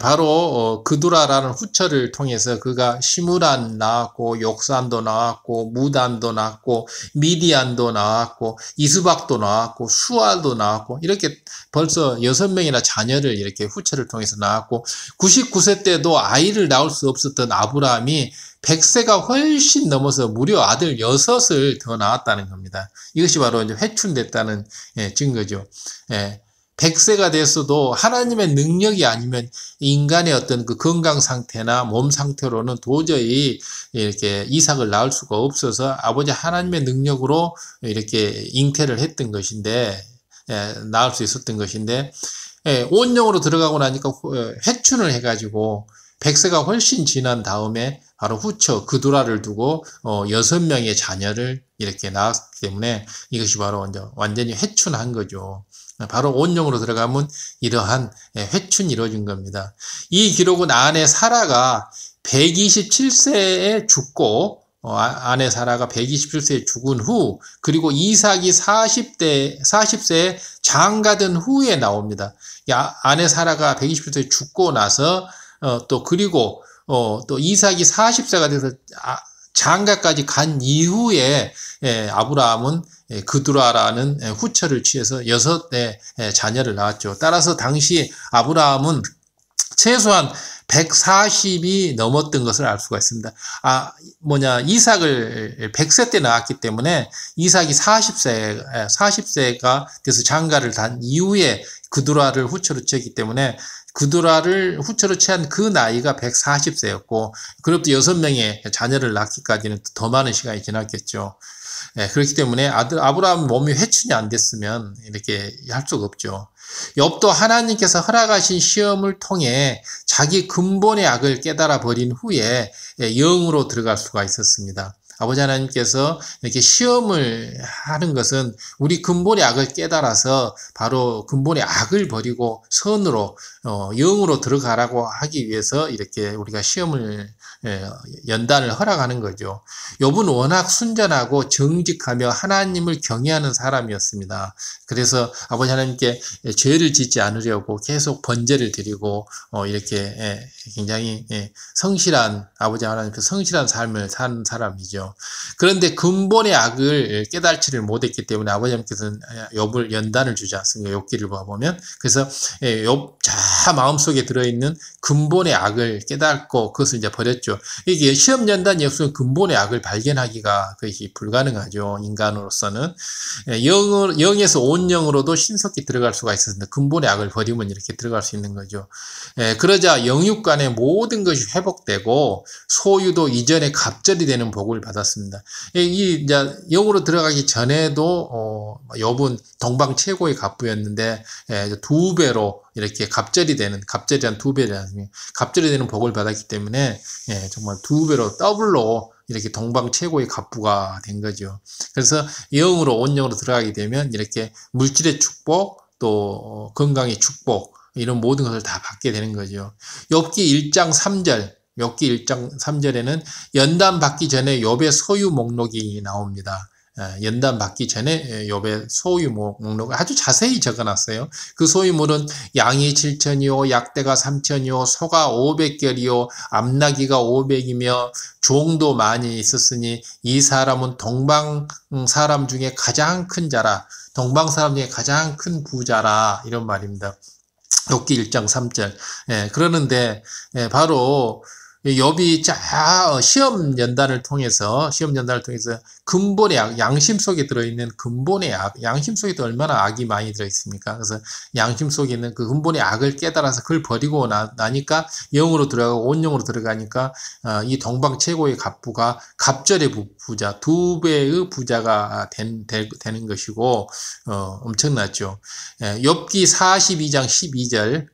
바로 그두라라는 후처를 통해서 그가 시므란 낳았고 욕산도 낳았고 무단도 낳았고 미디안도 낳았고 이스박도 낳았고 수아도 낳았고 이렇게 벌써 6명이나 자녀를 이렇게 후처를 통해서 낳았고 99세 때도 아이를 낳을 수 없었던 아브라함이 100세가 훨씬 넘어서 무려 아들 6을 더 낳았다는 겁니다. 이것이 바로 이제 회춘됐다는 증거죠. 100세가 됐어도 하나님의 능력이 아니면 인간의 어떤 그 건강 상태나 몸 상태로는 도저히 이렇게 이삭을 낳을 수가 없어서 아버지 하나님의 능력으로 이렇게 잉태를 했던 것인데, 낳을 수 있었던 것인데, 온영으로 들어가고 나니까 회춘을 해가지고 100세가 훨씬 지난 다음에 바로 후처 그두라를 두고 6명의 자녀를 이렇게 낳았기 때문에 이것이 바로 완전히 회춘한 거죠. 바로 온영으로 들어가면 이러한 회춘이 이루어진 겁니다. 이 기록은 아내 사라가 127세에 죽고 아내 사라가 127세에 죽은 후 그리고 이삭이 40세에 장가든 후에 나옵니다. 아내 사라가 127세에 죽고 나서 그리고 또 이삭이 40세가 돼서 장가까지 간 이후에 아브라함은 그두라라는 후처를 취해서 6대 자녀를 낳았죠. 따라서 당시 아브라함은 최소한 140이 넘었던 것을 알 수가 있습니다. 이삭을 100세 때 낳았기 때문에 이삭이 40세가 돼서 장가를 단 이후에 그두라를 후처로 취했기 때문에 그두라를 후처로 취한 그 나이가 140세였고, 그로부터 6명의 자녀를 낳기까지는 더 많은 시간이 지났겠죠. 그렇기 때문에 아브라함 몸이 회춘이 안 됐으면 이렇게 할 수가 없죠. 욥도 하나님께서 허락하신 시험을 통해 자기 근본의 악을 깨달아 버린 후에 영으로 들어갈 수가 있었습니다. 아버지 하나님께서 이렇게 시험을 하는 것은 우리 근본의 악을 깨달아서 바로 근본의 악을 버리고 선으로 영으로 들어가라고 하기 위해서 이렇게 우리가 시험을 연단을 허락하는 거죠. 욥은 워낙 순전하고 정직하며 하나님을 경외하는 사람이었습니다. 그래서 아버지 하나님께 죄를 짓지 않으려고 계속 번제를 드리고 이렇게 굉장히 성실한 아버지 하나님께 성실한 삶을 사는 사람이죠. 그런데 근본의 악을 깨달지를 못했기 때문에 아버지 하나님께서는 욥을 연단을 주지 않습니다. 욥기를 봐보면. 그래서 욥 자 마음속에 들어있는 근본의 악을 깨닫고 그것을 이제 버렸죠. 이게 시험 연단이 없으면 근본의 악을 발견하기가 거의 불가능하죠. 인간으로서는. 영에서 온 영으로도 신속히 들어갈 수가 있었는데 근본의 악을 버리면 이렇게 들어갈 수 있는 거죠. 그러자 영육 간의 모든 것이 회복되고 소유도 이전에 갑절이 되는 복을 받았습니다. 이제 영으로 들어가기 전에도 욥은 동방 최고의 갑부였는데 2배로 이렇게 갑절이 되는, 갑절이 한 2배를 하면 갑절이 되는 복을 받았기 때문에 정말 2배로 더블로 이렇게 동방 최고의 갑부가 된 거죠. 그래서 영으로 온 영으로 들어가게 되면 이렇게 물질의 축복 또 건강의 축복 이런 모든 것을 다 받게 되는 거죠. 욥기 1장 3절 욥기 1장 3절에는 연단 받기 전에 욥의 소유 목록이 나옵니다. 연단 받기 전에 욥의 소유 목록을 아주 자세히 적어놨어요. 그 소유물은 양이 7천이요, 약대가 3천이요, 소가 500결이요, 암나귀가 500이며 종도 많이 있었으니 이 사람은 동방 사람 중에 가장 큰 자라, 동방 사람 중에 가장 큰 부자라 이런 말입니다. 욥기 1장 3절. 그러는데 바로 욥이 시험 연단을 통해서 근본의 악, 양심 속에 들어있는 근본의 악, 양심 속에도 얼마나 악이 많이 들어있습니까? 그래서 양심 속에 있는 그 근본의 악을 깨달아서 그걸 버리고 나니까 영으로 들어가고 온영으로 들어가니까 이 동방 최고의 갑부가 갑절의 부자, 2배의 부자가 되는 것이고 엄청났죠. 욥기 42장 12절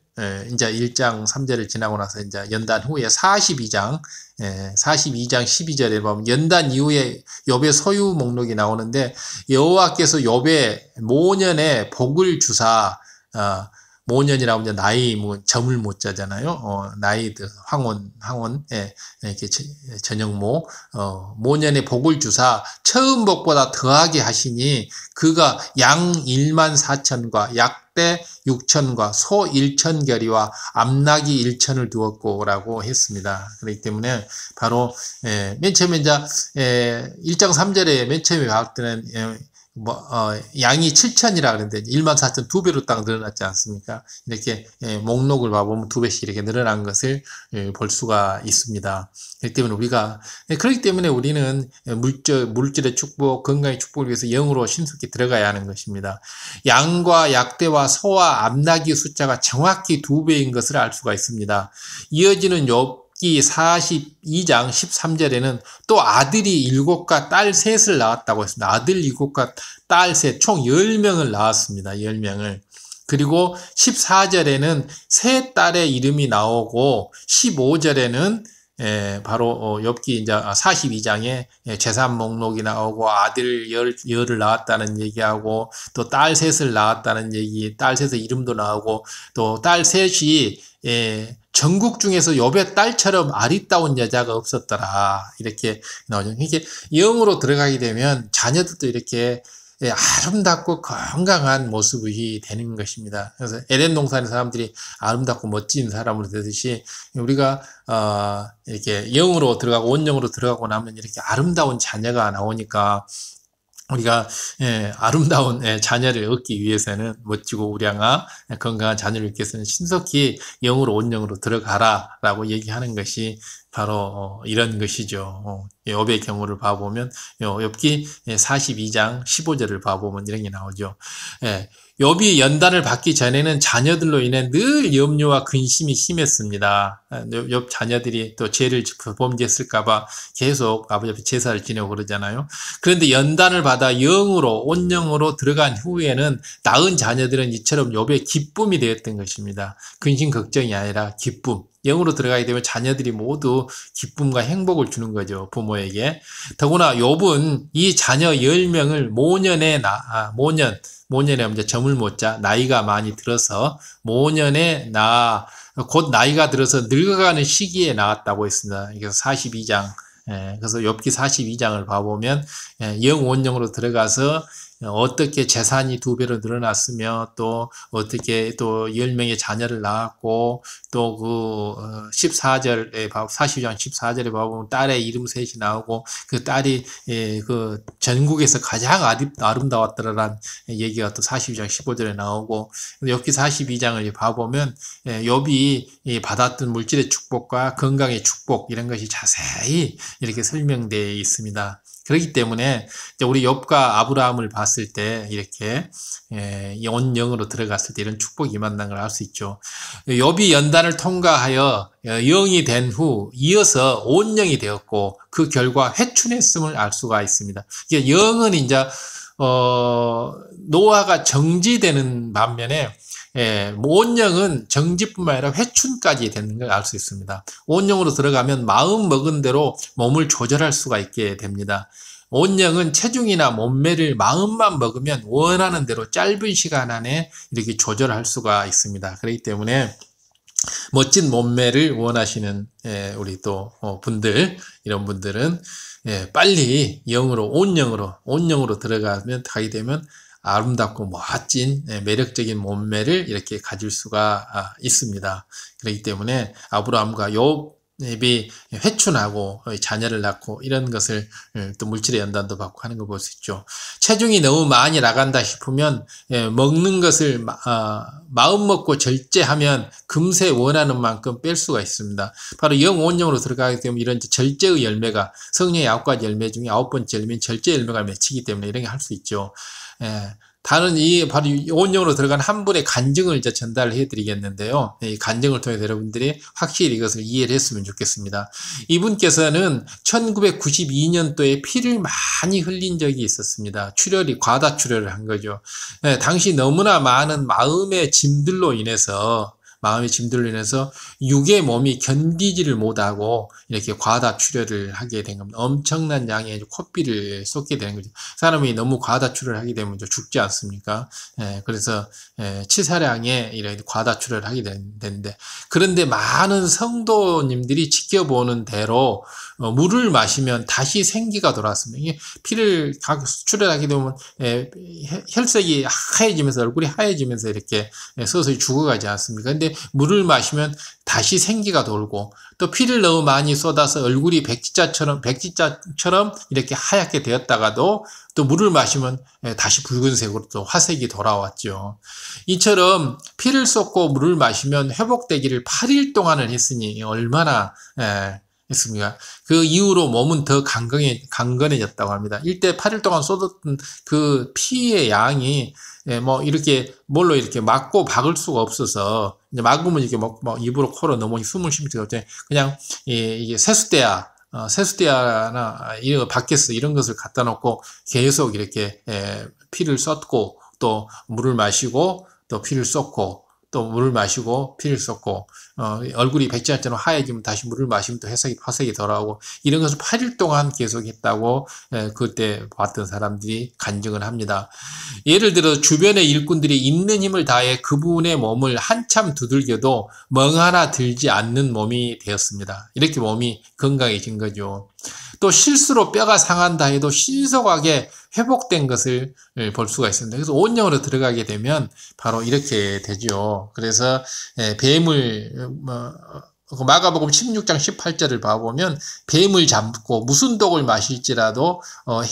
이제 1장 3절을 지나고 나서 이제 연단 후에 42장 12절에 보면 연단 이후에 욥의 소유 목록이 나오는데 여호와께서 욥의 모년에 복을 주사 모년이라고 하면 나이 점을 못 짜잖아요. 나이드 황혼 이렇게 전형모 모년에 복을 주사 처음 복보다 더하게 하시니 그가 양 1만 4천과 약대 6천과 소 1천결이와 암나귀 1천을 두었고라고 했습니다. 그렇기 때문에 바로 맨 처음에 이제 1장 3절에 맨 처음에 봤을 때는 양이 7천이라 그랬는데 1만 4천 2배로 딱 늘어났지 않습니까? 이렇게 목록을 봐보면 2배씩 이렇게 늘어난 것을 볼 수가 있습니다. 그렇기 때문에 우리는 물질의 축복, 건강의 축복을 위해서 영으로 신속히 들어가야 하는 것입니다. 양과 약대와 소와 암나귀 숫자가 정확히 2배인 것을 알 수가 있습니다. 이어지는 욥기 42장 13절에는 또 아들이 7과 딸 3을 낳았다고 했습니다. 아들 7과 딸 3, 총 10명을 낳았습니다. 10명을. 그리고 14절에는 세 딸의 이름이 나오고 15절에는 바로 욥기 이제 42장에 재산 목록이 나오고 아들 열을 낳았다는 얘기하고 또 딸 3을 낳았다는 얘기, 딸 3의 이름도 나오고 또 딸 3이 전국 중에서 욥의 딸처럼 아리따운 여자가 없었더라. 이렇게 나오죠. 이게 영으로 들어가게 되면 자녀들도 이렇게 아름답고 건강한 모습이 되는 것입니다. 그래서 에덴 동산의 사람들이 아름답고 멋진 사람으로 되듯이 우리가 이렇게 영으로 들어가고 온영으로 들어가고 나면 이렇게 아름다운 자녀가 나오니까 우리가 아름다운 자녀를 얻기 위해서는 멋지고 우량한 건강한 자녀를 얻기 위해서는 신속히 영으로 온영으로 들어가라라고 얘기하는 것이 바로 이런 것이죠. 욥의 경우를 봐보면 욥기 42장 15절을 봐보면 이런 게 나오죠. 욥이 연단을 받기 전에는 자녀들로 인해 늘 염려와 근심이 심했습니다. 욥 자녀들이 또 죄를 범죄했을까봐 계속 아버지 앞에 제사를 지내고 그러잖아요. 그런데 연단을 받아 영으로 온영으로 들어간 후에는 낳은 자녀들은 이처럼 욥의 기쁨이 되었던 것입니다. 근심 걱정이 아니라 기쁨. 영으로 들어가게 되면 자녀들이 모두 기쁨과 행복을 주는 거죠. 부모에게. 더구나 욥은 이 자녀 10명을 모년에 이제 점을 못 자, 나이가 많이 들어서 모년에 곧 나이가 들어서 늙어가는 시기에 낳았다고 했습니다. 그래서 42장. 그래서 욥기 42장을 봐보면 영원령으로 들어가서 어떻게 재산이 2배로 늘어났으며 또 어떻게 또 10명의 자녀를 낳았고 또 그 14절에 42장 14절에 봐보면 딸의 이름 셋이 나오고 그 딸이 그 전국에서 가장 아름다웠더라라는 얘기가 또 42장 15절에 나오고 욥기 42장을 봐보면 욥이 받았던 물질의 축복과 건강의 축복 이런 것이 자세히 이렇게 설명되어 있습니다. 그렇기 때문에 우리 욥과 아브라함을 봤을 때 이렇게 온영으로 들어갔을 때 이런 축복이 임한다는 걸 알 수 있죠. 욥이 연단을 통과하여 영이 된 후 이어서 온영이 되었고 그 결과 회춘했음을 알 수가 있습니다. 이게 영은 이제 노화가 정지되는 반면에 온영은 정지뿐만 아니라 회춘까지 되는 걸 알 수 있습니다. 온영으로 들어가면 마음 먹은 대로 몸을 조절할 수가 있게 됩니다. 온영은 체중이나 몸매를 마음만 먹으면 원하는 대로 짧은 시간 안에 이렇게 조절할 수가 있습니다. 그렇기 때문에 멋진 몸매를 원하시는 우리 또 분들 이런 분들은 빨리 영으로 온영으로 가게 되면 아름답고 멋진 매력적인 몸매를 이렇게 가질 수가 있습니다. 그렇기 때문에 아브라함과 욥이 회춘하고 자녀를 낳고 이런 것을 또 물질의 연단도 받고 하는 걸 볼 수 있죠. 체중이 너무 많이 나간다 싶으면 먹는 것을 마음 먹고 절제하면 금세 원하는 만큼 뺄 수가 있습니다. 바로 영온영으로 들어가게 되면 이런 절제의 열매가 성령의 9가지 열매 중에 9번째 열매인 절제 열매가 맺히기 때문에 이런 게 할 수 있죠. 바로 온영으로 들어간 한 분의 간증을 이제 전달을 해드리겠는데요. 이 간증을 통해서 여러분들이 확실히 이것을 이해를 했으면 좋겠습니다. 이분께서는 1992년도에 피를 많이 흘린 적이 있었습니다. 과다 출혈을 한 거죠. 당시 너무나 많은 마음의 짐들로 인해서 육의 몸이 견디지를 못하고 이렇게 과다 출혈을 하게 된 겁니다. 엄청난 양의 코피를 쏟게 되는 거죠. 사람이 너무 과다 출혈을 하게 되면 죽지 않습니까? 그래서 치사량의 이런 과다 출혈을 하게 되는데 그런데 많은 성도님들이 지켜보는 대로 물을 마시면 다시 생기가 돌아왔습니다. 이게 피를 출혈하게 되면 혈색이 하얘지면서 얼굴이 하얘지면서 이렇게 서서히 죽어가지 않습니까? 근데 물을 마시면 다시 생기가 돌고 또 피를 너무 많이 쏟아서 얼굴이 백지자처럼 이렇게 하얗게 되었다가도 또 물을 마시면 다시 붉은색으로 또 화색이 돌아왔죠. 이처럼 피를 쏟고 물을 마시면 회복되기를 8일 동안을 했으니 얼마나 했습니까? 그 이후로 몸은 더 강건해졌다고 합니다. 일대 8일 동안 쏟았던 그 피의 양이 이렇게 뭘로 이렇게 막고 박을 수가 없어서 이제 막으면 이렇게 입으로 코로 너무 숨을 쉴 수가 없잖아요. 그냥 이게 세수대야나 이런 바켓스 이런 것을 갖다 놓고 계속 이렇게 피를 쏟고 또 물을 마시고 또 피를 쏟고 또 물을 마시고 피를 쏟고 얼굴이 백지처럼 하얘지면 다시 물을 마시면 또 화색이 돌아오고 이런 것을 8일 동안 계속했다고 그때 봤던 사람들이 간증을 합니다. 예를 들어 주변의 일꾼들이 있는 힘을 다해 그분의 몸을 한참 두들겨도 멍 하나 들지 않는 몸이 되었습니다. 이렇게 몸이 건강해진 거죠. 또 실수로 뼈가 상한다 해도 신속하게 회복된 것을 볼 수가 있습니다. 그래서 온영으로 들어가게 되면 바로 이렇게 되죠. 그래서 뱀을 마가복음 16장 18절을 봐보면 뱀을 잡고 무슨 독을 마실지라도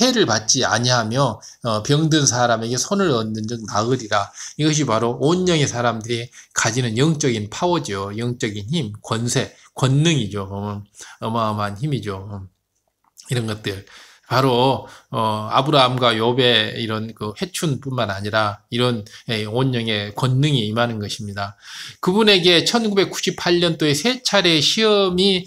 해를 받지 아니하며 병든 사람에게 손을 얹는 즉 나으리라. 이것이 바로 온 영의 사람들이 가지는 영적인 파워죠. 영적인 힘, 권세, 권능이죠. 어마어마한 힘이죠. 이런 것들. 바로 아브라함과 욥의 이런 그 회춘뿐만 아니라 이런 온영의 권능이 임하는 것입니다. 그분에게 1998년도에 세 차례 시험이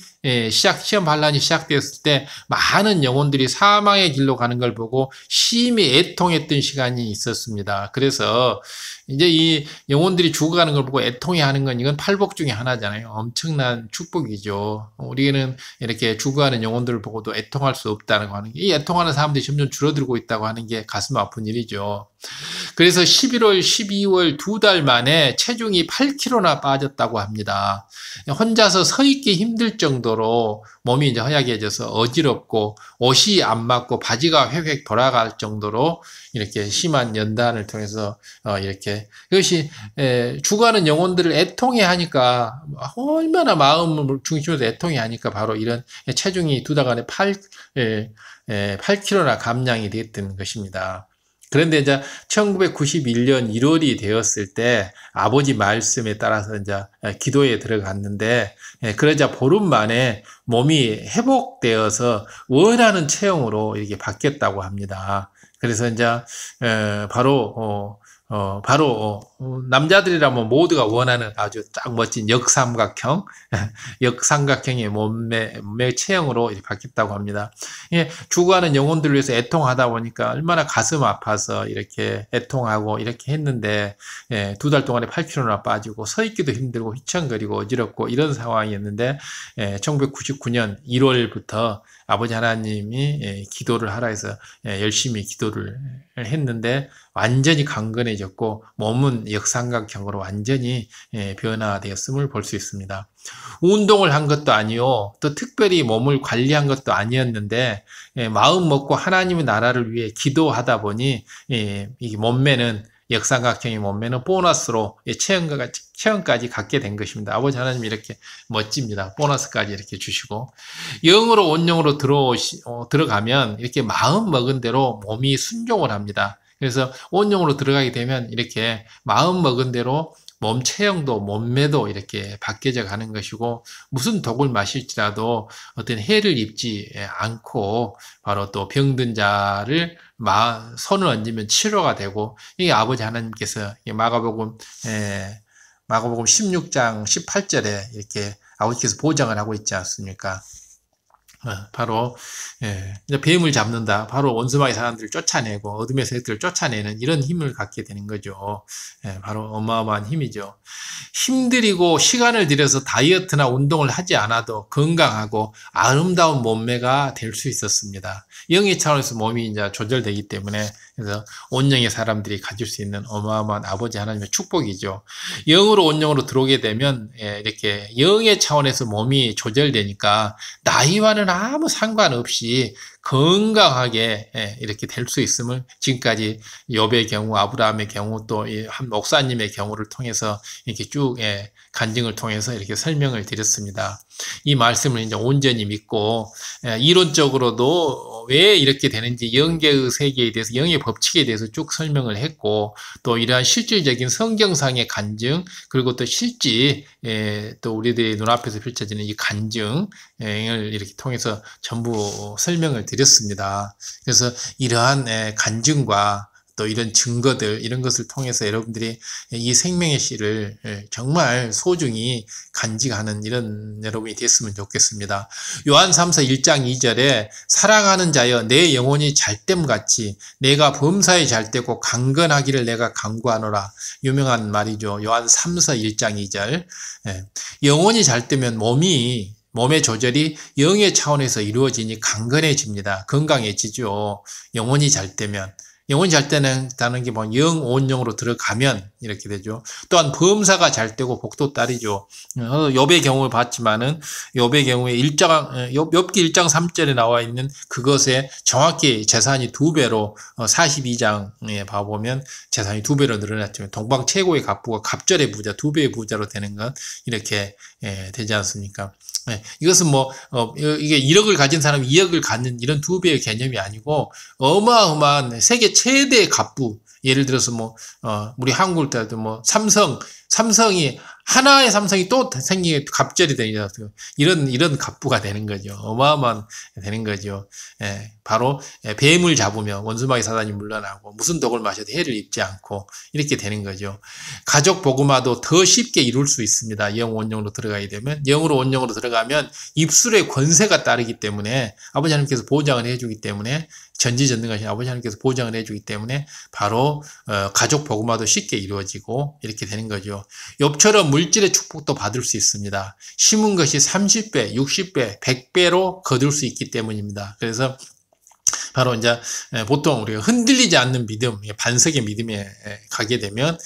시험 반란이 시작되었을 때 많은 영혼들이 사망의 길로 가는 걸 보고 심히 애통했던 시간이 있었습니다. 그래서 이제 이 영혼들이 죽어가는 걸 보고 애통해하는 건 이건 팔복 중에 하나잖아요. 엄청난 축복이죠. 우리는 이렇게 죽어가는 영혼들을 보고도 애통할 수 없다는 거 하는 게, 이 애통하는 사람들이 점점 줄어들고 있다고 하는 게 가슴 아픈 일이죠. 그래서 11월, 12월 2달 만에 체중이 8kg나 빠졌다고 합니다. 혼자서 서 있기 힘들 정도로 몸이 이제 허약해져서 어지럽고 옷이 안 맞고 바지가 획획 돌아갈 정도로 이렇게 심한 연단을 통해서 이렇게 그것이 죽어가는 영혼들을 애통해 하니까 얼마나 마음을 중심으로 애통해 하니까 바로 이런 체중이 2달 안에 8kg나 감량이 됐던 것입니다. 그런데 이제 1991년 1월이 되었을 때 아버지 말씀에 따라서 이제 기도에 들어갔는데 그러자 보름 만에 몸이 회복되어서 원하는 체형으로 이렇게 바뀌었다고 합니다. 그래서 이제 바로 남자들이라면 모두가 원하는 아주 딱 멋진 역삼각형, 역삼각형의 몸매 체형으로 이렇게 바뀌었다고 합니다. 예, 죽어가는 영혼들을 위해서 애통하다 보니까 얼마나 가슴 아파서 이렇게 애통하고 이렇게 했는데, 2달 동안에 8kg나 빠지고 서 있기도 힘들고 휘청거리고 어지럽고 이런 상황이었는데, 1999년 1월부터 아버지 하나님이 기도를 하라 해서 열심히 기도를 했는데 완전히 강건해졌고 몸은 역삼각형으로 완전히 변화되었음을 볼 수 있습니다. 운동을 한 것도 아니요, 또 특별히 몸을 관리한 것도 아니었는데 마음 먹고 하나님의 나라를 위해 기도하다 보니 이 몸매는 역삼각형의 몸매는 보너스로 체형까지 갖게 된 것입니다. 아버지 하나님이 이렇게 멋집니다. 보너스까지 이렇게 주시고 영으로 온영으로 들어가면 이렇게 마음 먹은 대로 몸이 순종을 합니다. 그래서 온영으로 들어가게 되면 이렇게 마음 먹은 대로 몸 체형도 몸매도 이렇게 바뀌어져 가는 것이고 무슨 독을 마실지라도 어떤 해를 입지 않고 바로 또 병든 자를 손을 얹으면 치료가 되고 이게 아버지 하나님께서 마가복음 16장 18절에 이렇게 아버지께서 보장을 하고 있지 않습니까? 바로 이제 뱀을 잡는다. 바로 원수마귀 사람들을 쫓아내고 어둠의 세력들을 쫓아내는 이런 힘을 갖게 되는 거죠. 바로 어마어마한 힘이죠. 힘들이고 시간을 들여서 다이어트나 운동을 하지 않아도 건강하고 아름다운 몸매가 될 수 있었습니다. 영의 차원에서 몸이 이제 조절되기 때문에 그래서 온영의 사람들이 가질 수 있는 어마어마한 아버지 하나님의 축복이죠. 영으로 온영으로 들어오게 되면 이렇게 영의 차원에서 몸이 조절되니까 나이와는 아무 상관없이 건강하게 이렇게 될 수 있음을 지금까지 욥의 경우, 아브라함의 경우 또 한 목사님의 경우를 통해서 이렇게 쭉 간증을 통해서 이렇게 설명을 드렸습니다. 이 말씀을 이제 온전히 믿고 이론적으로도 왜 이렇게 되는지 영계의 세계에 대해서 영의 법칙에 대해서 쭉 설명을 했고 또 이러한 실질적인 성경상의 간증 그리고 또 실제 또 우리들의 눈앞에서 펼쳐지는 이 간증을 이렇게 통해서 전부 설명을 드렸습니다. 그래서 이러한 간증과 또 이런 증거들 이런 것을 통해서 여러분들이 이 생명의 씨를 정말 소중히 간직하는 이런 여러분이 됐으면 좋겠습니다. 요한 3서 1장 2절에 사랑하는 자여 내 영혼이 잘됨같이 내가 범사에 잘되고 강건하기를 내가 간구하노라. 유명한 말이죠. 요한 3서 1장 2절. 영혼이 잘되면 몸의 조절이 영의 차원에서 이루어지니 강건해집니다. 건강해지죠. 영혼이 잘 되면. 영혼이 잘 되는 게 뭐 영, 온영으로 들어가면 이렇게 되죠. 또한 범사가 잘 되고 복도 따르죠. 욥의 경우를 봤지만은 욥의 경우에 욥기 1장 3절에 나와 있는 그것에 정확히 재산이 2배로 42장에 봐보면 재산이 2배로 늘어났죠. 동방 최고의 갑부가 갑절의 부자, 2배의 부자로 되는 것 이렇게 되지 않습니까? 이것은 이게 1억을 가진 사람이 2억을 갖는 이런 2배의 개념이 아니고 어마어마한 세계 최대의 갑부. 예를 들어서 우리 한국을 따도 삼성이 하나의 삼성이 또 생기게 갑절이 되죠. 이런 갑부가 되는 거죠. 어마어마한 되는 거죠. 바로 뱀을 잡으면 원수마귀 사단이 물러나고 무슨 독을 마셔도 해를 입지 않고 이렇게 되는 거죠. 가족 복음화도 더 쉽게 이룰 수 있습니다. 영 원령으로 들어가게 되면 영으로 원령으로 들어가면 입술의 권세가 따르기 때문에 아버지 하나님께서 보장을 해주기 때문에 전지전능하신 아버지 하나님께서 보장을 해주기 때문에 바로 가족 복음화도 쉽게 이루어지고 이렇게 되는 거죠. 욥처럼 물질의 축복도 받을 수 있습니다. 심은 것이 30배, 60배, 100배로 거둘 수 있기 때문입니다. 그래서 바로 이제 보통 우리가 흔들리지 않는 믿음, 반석의 믿음에 가게 되면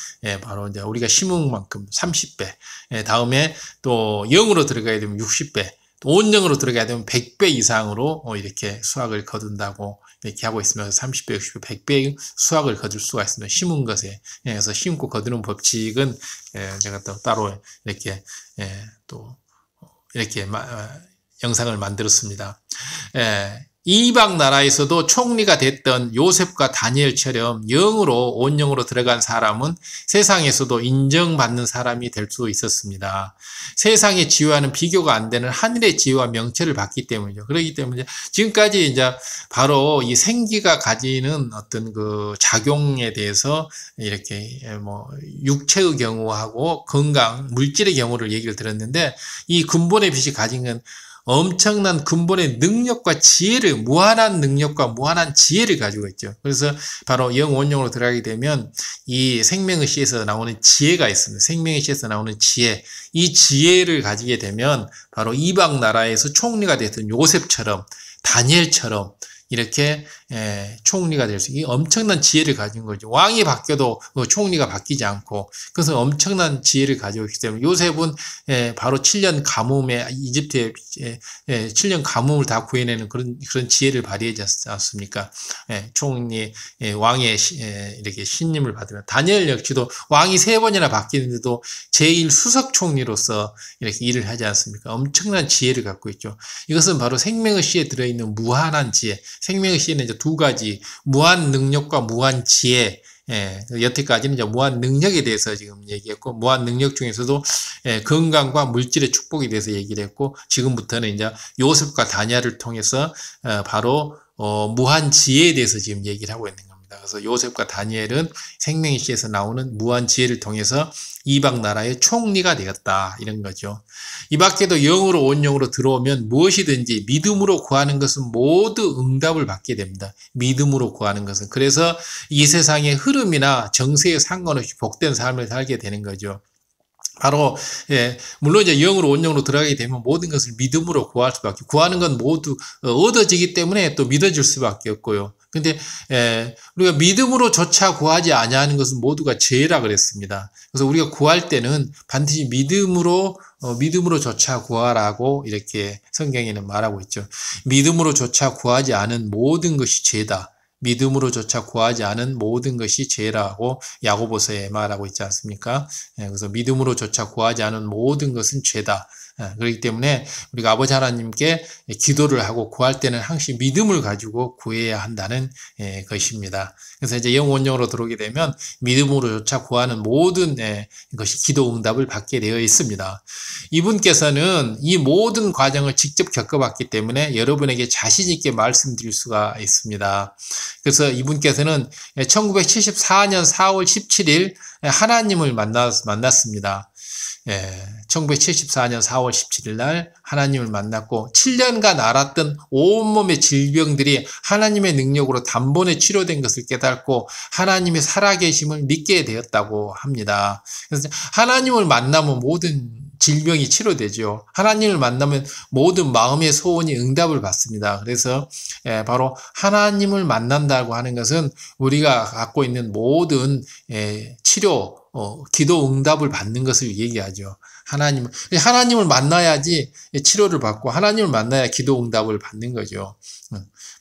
바로 이제 우리가 심은 만큼 30배, 다음에 또 영으로 들어가야 되면 60배, 온영으로 들어가야 되면 100배 이상으로 이렇게 수확을 거둔다고 이렇게 하고 있으면 30배, 60배, 100배 수확을 거둘 수가 있습니다. 심은 것에. 그래서 심고 거두는 법칙은 제가 또 따로 이렇게 또 이렇게 영상을 만들었습니다. 이방 나라에서도 총리가 됐던 요셉과 다니엘처럼 영으로 온영으로 들어간 사람은 세상에서도 인정받는 사람이 될 수 있었습니다. 세상의 지위와는 비교가 안 되는 하늘의 지위와 명체를 받기 때문이죠. 그렇기 때문에 지금까지 이제 바로 이 생기가 가지는 어떤 그 작용에 대해서 이렇게 육체의 경우하고 건강, 물질의 경우를 얘기를 들었는데 이 근본의 빛이 가진 건 엄청난 근본의 능력과 지혜를, 무한한 능력과 무한한 지혜를 가지고 있죠. 그래서 바로 영원령으로 들어가게 되면 이 생명의 씨에서 나오는 지혜가 있습니다. 생명의 씨에서 나오는 지혜. 이 지혜를 가지게 되면 바로 이방 나라에서 총리가 됐던 요셉처럼, 다니엘처럼 이렇게 총리가 될 수 있는 엄청난 지혜를 가진 거죠. 왕이 바뀌어도 총리가 바뀌지 않고 그래서 엄청난 지혜를 가지고 있기 때문에 요셉은 바로 7년 가뭄에 이집트에 7년 가뭄을 다 구해내는 그런 지혜를 발휘하지 않습니까? 총리 왕의 이렇게 신임을 받으면 다니엘 역시도 왕이 3번이나 바뀌는데도 제1 수석 총리로서 이렇게 일을 하지 않습니까? 엄청난 지혜를 갖고 있죠. 이것은 바로 생명의 씨에 들어있는 무한한 지혜. 생명의 씨에는 이제 2가지 무한 능력과 무한 지혜. 여태까지는 이제 무한 능력에 대해서 지금 얘기했고 무한 능력 중에서도 건강과 물질의 축복에 대해서 얘기를 했고 지금부터는 이제 요셉과 다니엘을 통해서 바로 무한 지혜에 대해서 지금 얘기를 하고 있는 겁니다. 그래서 요셉과 다니엘은 생명의 씨에서 나오는 무한 지혜를 통해서 이방 나라의 총리가 되었다 이런 거죠. 이 밖에도 영으로 온영으로 들어오면 무엇이든지 믿음으로 구하는 것은 모두 응답을 받게 됩니다. 믿음으로 구하는 것은. 그래서 이 세상의 흐름이나 정세에 상관없이 복된 삶을 살게 되는 거죠. 바로 물론 이제 영으로 온영으로 들어가게 되면 모든 것을 믿음으로 구할 수밖에 구하는 건 모두 얻어지기 때문에 또 믿어질 수밖에 없고요. 근데 우리가 믿음으로조차 구하지 아니하는 것은 모두가 죄라 그랬습니다. 그래서 우리가 구할 때는 반드시 믿음으로조차 구하라고 이렇게 성경에는 말하고 있죠. 믿음으로조차 구하지 않은 모든 것이 죄다. 믿음으로조차 구하지 않은 모든 것이 죄라고 야고보서에 말하고 있지 않습니까? 그래서 믿음으로조차 구하지 않은 모든 것은 죄다. 그렇기 때문에 우리가 아버지 하나님께 기도를 하고 구할 때는 항상 믿음을 가지고 구해야 한다는 것입니다. 그래서 이제 영원령으로 들어오게 되면 믿음으로조차 구하는 모든 것이 기도 응답을 받게 되어 있습니다. 이분께서는 이 모든 과정을 직접 겪어봤기 때문에 여러분에게 자신 있게 말씀드릴 수가 있습니다. 그래서 이분께서는 1974년 4월 17일 하나님을 만났습니다. 1974년 4월 17일 날 하나님을 만났고 7년간 앓았던 온몸의 질병들이 하나님의 능력으로 단번에 치료된 것을 깨닫고 하나님의 살아계심을 믿게 되었다고 합니다. 그래서 하나님을 만나면 모든 질병이 치료되죠. 하나님을 만나면 모든 마음의 소원이 응답을 받습니다. 그래서 바로 하나님을 만난다고 하는 것은 우리가 갖고 있는 모든 치료 기도 응답을 받는 것을 얘기하죠. 하나님을 만나야지 치료를 받고 하나님을 만나야 기도 응답을 받는 거죠.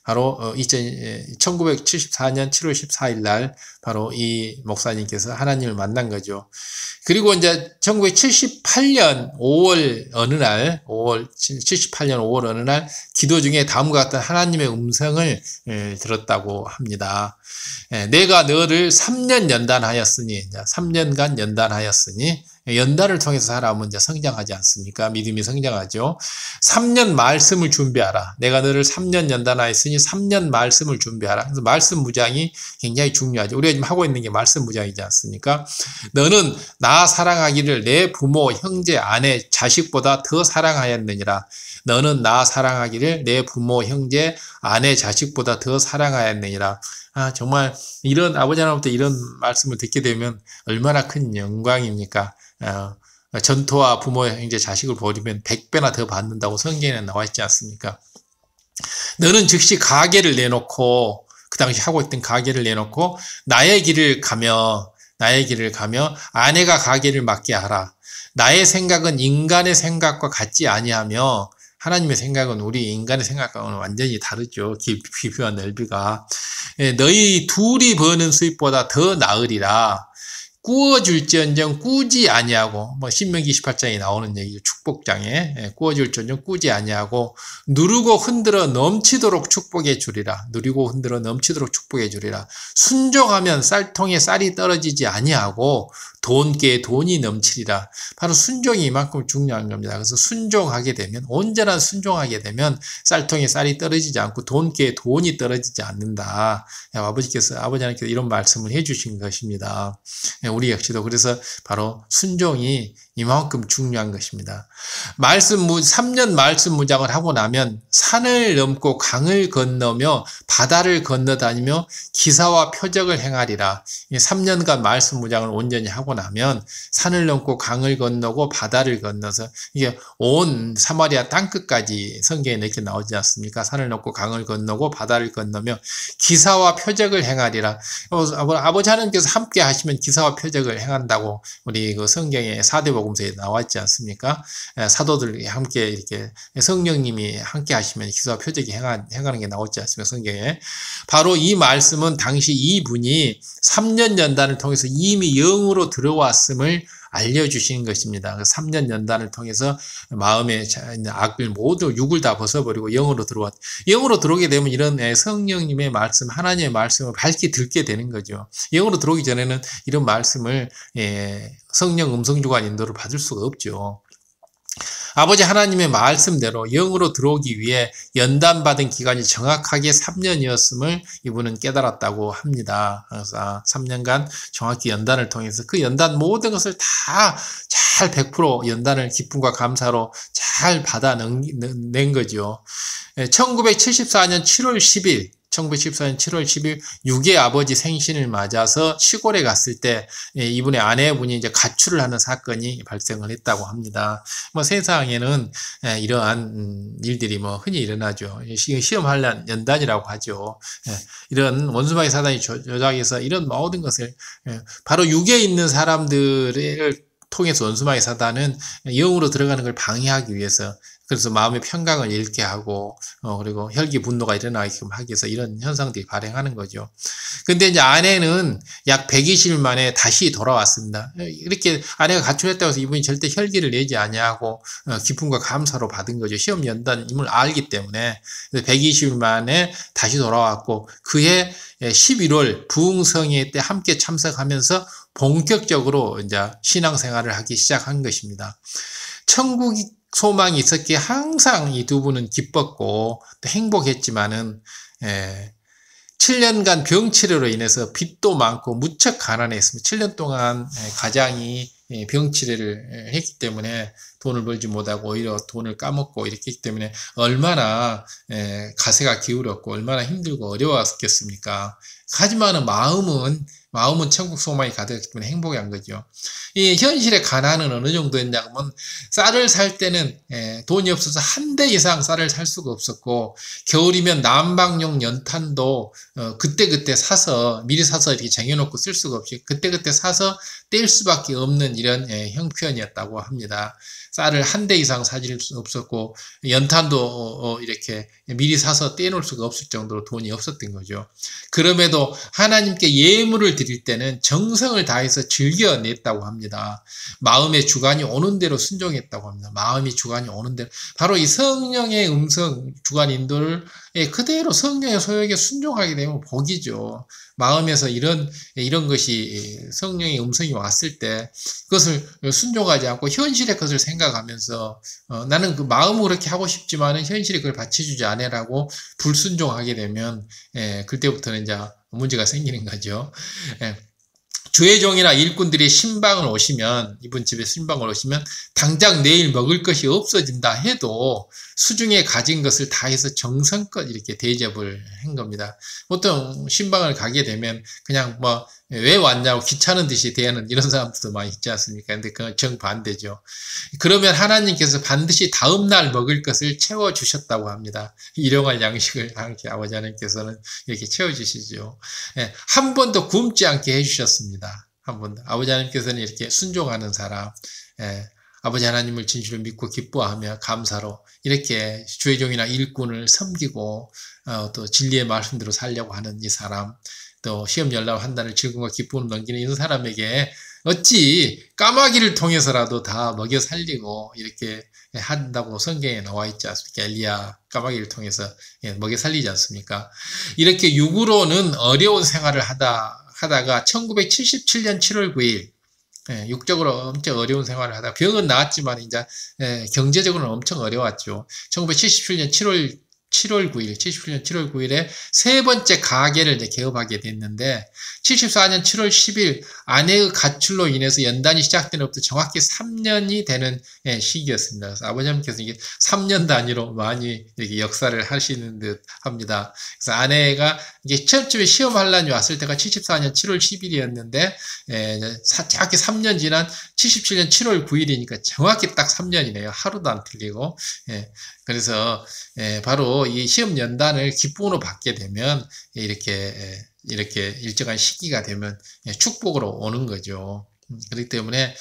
바로 1974년 7월 14일 날 바로 이 목사님께서 하나님을 만난 거죠. 그리고 이제 1978년 5월 어느 날, 78년 5월 어느 날 기도 중에 다음과 같은 하나님의 음성을 들었다고 합니다. 내가 너를 3년 연단하였으니, 3년간 연단하였으니, 연단을 통해서 사람은 이제 성장하지 않습니까? 믿음이 성장하죠. 3년 말씀을 준비하라. 내가 너를 3년 연단하였으니 3년 말씀을 준비하라. 그래서 말씀 무장이 굉장히 중요하죠. 우리가 지금 하고 있는 게 말씀 무장이지 않습니까? 너는 나 사랑하기를 내 부모, 형제, 아내, 자식보다 더 사랑하였느니라. 너는 나 사랑하기를 내 부모, 형제, 아내, 자식보다 더 사랑하였느니라. 정말 이런 아버지 하나님부터 이런 말씀을 듣게 되면 얼마나 큰 영광입니까? 전토와 부모, 형제, 자식을 버리면 100배나 더 받는다고 성경에 나와 있지 않습니까? 너는 즉시 가계를 내놓고, 그 당시 하고 있던 가계를 내놓고 나의 길을 가며 아내가 가계를 맡게 하라. 나의 생각은 인간의 생각과 같지 아니하며 하나님의 생각은 우리 인간의 생각과는 완전히 다르죠. 깊이와 넓이가. 너희 둘이 버는 수입보다 더 나으리라. 꾸어줄지언정 꾸지 아니하고, 신명기 28장에 나오는 얘기죠. 축복장에. 꾸어줄지언정 꾸지 아니하고, 누르고 흔들어 넘치도록 축복해 주리라. 누리고 흔들어 넘치도록 축복해 주리라. 순종하면 쌀통에 쌀이 떨어지지 아니하고, 돈께 돈이 넘치리라. 바로 순종이 이만큼 중요한 겁니다. 그래서 순종하게 되면, 온전한 순종하게 되면 쌀통에 쌀이 떨어지지 않고 돈께 돈이 떨어지지 않는다. 아버지 하나님께서 이런 말씀을 해주신 것입니다. 우리 역시도 그래서 바로 순종이 이만큼 중요한 것입니다. 3년 말씀 무장을 하고 나면 산을 넘고 강을 건너며 바다를 건너다니며 기사와 표적을 행하리라. 3년간 말씀 무장을 온전히 하고 나면 산을 넘고 강을 건너고 바다를 건너서 이게 온 사마리아 땅끝까지 성경에 이렇게 나오지 않습니까? 산을 넘고 강을 건너고 바다를 건너며 기사와 표적을 행하리라. 아버지 하나님께서 함께 하시면 기사와 표적을 행한다고 우리 그 성경에 사대복음서에 나와 있지 않습니까? 사도들이 함께 이렇게 성령님이 함께 하시면 기사와 표적이 행하는 게 나오지 않습니까? 성경에. 바로 이 말씀은 당시 이분이 3년 연단을 통해서 이미 영으로 들어왔음을 알려주시는 것입니다. 3년 연단을 통해서 마음의 악을 모두 육을 다 벗어버리고 영으로 들어오게 되면 이런 성령님의 말씀, 하나님의 말씀을 밝게 듣게 되는 거죠. 영으로 들어오기 전에는 이런 말씀을 성령 음성주관 인도를 받을 수가 없죠. 아버지 하나님의 말씀대로 영으로 들어오기 위해 연단받은 기간이 정확하게 3년이었음을 이분은 깨달았다고 합니다. 그래서 3년간 정확히 연단을 통해서 그 연단 모든 것을 다 잘 100% 연단을 기쁨과 감사로 잘 받아낸 거죠. 1974년 7월 10일 6의 아버지 생신을 맞아서 시골에 갔을 때 이분의 아내분이 이제 가출을 하는 사건이 발생을 했다고 합니다. 세상에는 이러한 일들이 흔히 일어나죠. 시험할 연단이라고 하죠. 이런 원수마귀 사단이 조작해서 이런 모든 것을 바로 육에 있는 사람들을 통해서 원수마귀 사단은 영으로 들어가는 걸 방해하기 위해서 그래서 마음의 평강을 잃게 하고 그리고 혈기 분노가 일어나게끔 하기 위해서 이런 현상들이 발생하는 거죠. 근데 이제 아내는 약 120일 만에 다시 돌아왔습니다. 이렇게 아내가 가출했다고 해서 이분이 절대 혈기를 내지 아니하고 기쁨과 감사로 받은 거죠. 시험 연단임을 알기 때문에 120일 만에 다시 돌아왔고 그해 11월 부흥성회 때 함께 참석하면서 본격적으로 이제 신앙생활을 하기 시작한 것입니다. 천국 소망이 있었기에 항상 이 두 분은 기뻤고 또 행복했지만은 7년간 병치료로 인해서 빚도 많고 무척 가난했습니다. 7년 동안 가장이 병치료를 했기 때문에 돈을 벌지 못하고 오히려 돈을 까먹고 이렇게 했기 때문에 얼마나 가세가 기울었고 얼마나 힘들고 어려웠겠습니까? 하지만은 마음은 천국 소망이 가득했기 때문에 행복한 거죠. 이 현실의 가난은 어느 정도였냐면 쌀을 살 때는 돈이 없어서 한 대 이상 쌀을 살 수가 없었고 겨울이면 난방용 연탄도 그때그때 사서 미리 사서 이렇게 쟁여놓고 쓸 수가 없이 그때그때 사서 뗄 수밖에 없는 이런 형편이었다고 합니다. 쌀을 한 대 이상 사질 수 없었고 연탄도 이렇게 미리 사서 떼놓을 수가 없을 정도로 돈이 없었던 거죠. 그럼에도 하나님께 예물을 드릴 때는 정성을 다해서 즐겨냈다고 합니다. 마음의 주관이 오는 대로 순종했다고 합니다. 마음이 주관이 오는 대로 바로 이 성령의 음성 주관 인도를 그대로 성령의 소욕에 순종하게 되면 복이죠. 마음에서 이런 것이 성령의 음성이 왔을 때 그것을 순종하지 않고 현실의 것을 생각하면서 나는 그 마음으로 그렇게 하고 싶지만은 현실이 그걸 받쳐주지 않으라고 불순종하게 되면 그때부터는 이제 문제가 생기는 거죠. 주의 종이나 일꾼들이 신방을 오시면 이분 집에 신방을 오시면 당장 내일 먹을 것이 없어진다 해도 수중에 가진 것을 다해서 정성껏 이렇게 대접을 한 겁니다. 보통 신방을 가게 되면 그냥 뭐 왜 왔냐고 귀찮은 듯이 대하는 이런 사람들도 많이 있지 않습니까? 근데 그건 정반대죠. 그러면 하나님께서 반드시 다음날 먹을 것을 채워주셨다고 합니다. 일용할 양식을 아버지 하나님께서는 이렇게 채워주시죠. 한 번도 굶지 않게 해주셨습니다. 한 번도. 아버지 하나님께서는 이렇게 순종하는 사람, 아버지 하나님을 진실로 믿고 기뻐하며 감사로 이렇게 주의 종이나 일꾼을 섬기고 또 진리의 말씀대로 살려고 하는 이 사람, 또 시험 연락 한 달을 즐거움과 기쁨으로 넘기는 이 사람에게 어찌 까마귀를 통해서라도 다 먹여 살리고 이렇게 한다고 성경에 나와 있지 않습니까? 엘리야 까마귀를 통해서 먹여 살리지 않습니까? 이렇게 육으로는 어려운 생활을 하다가 1977년 7월 9일 육적으로 엄청 어려운 생활을 하다가 병은 나았지만 이제 경제적으로는 엄청 어려웠죠. 1977년 7월 9일에 세 번째 가게를 이제 개업하게 됐는데 74년 7월 10일 아내의 가출로 인해서 연단이 시작된 것부터 정확히 3년이 되는 시기였습니다. 그래서 아버님께서 이게 3년 단위로 많이 이렇게 역사를 하시는 듯 합니다. 그래서 아내가 이게 처음에 시험 환란이 왔을 때가 74년 7월 10일이었는데 정확히 3년 지난 77년 7월 9일이니까 정확히 딱 3년이네요. 하루도 안 틀리고. 그래서 바로 이 시험 연단을 기쁨으로 받게 되면 이렇게 일정한 시기가 되면 축복으로 오는 거죠. 그렇기 때문에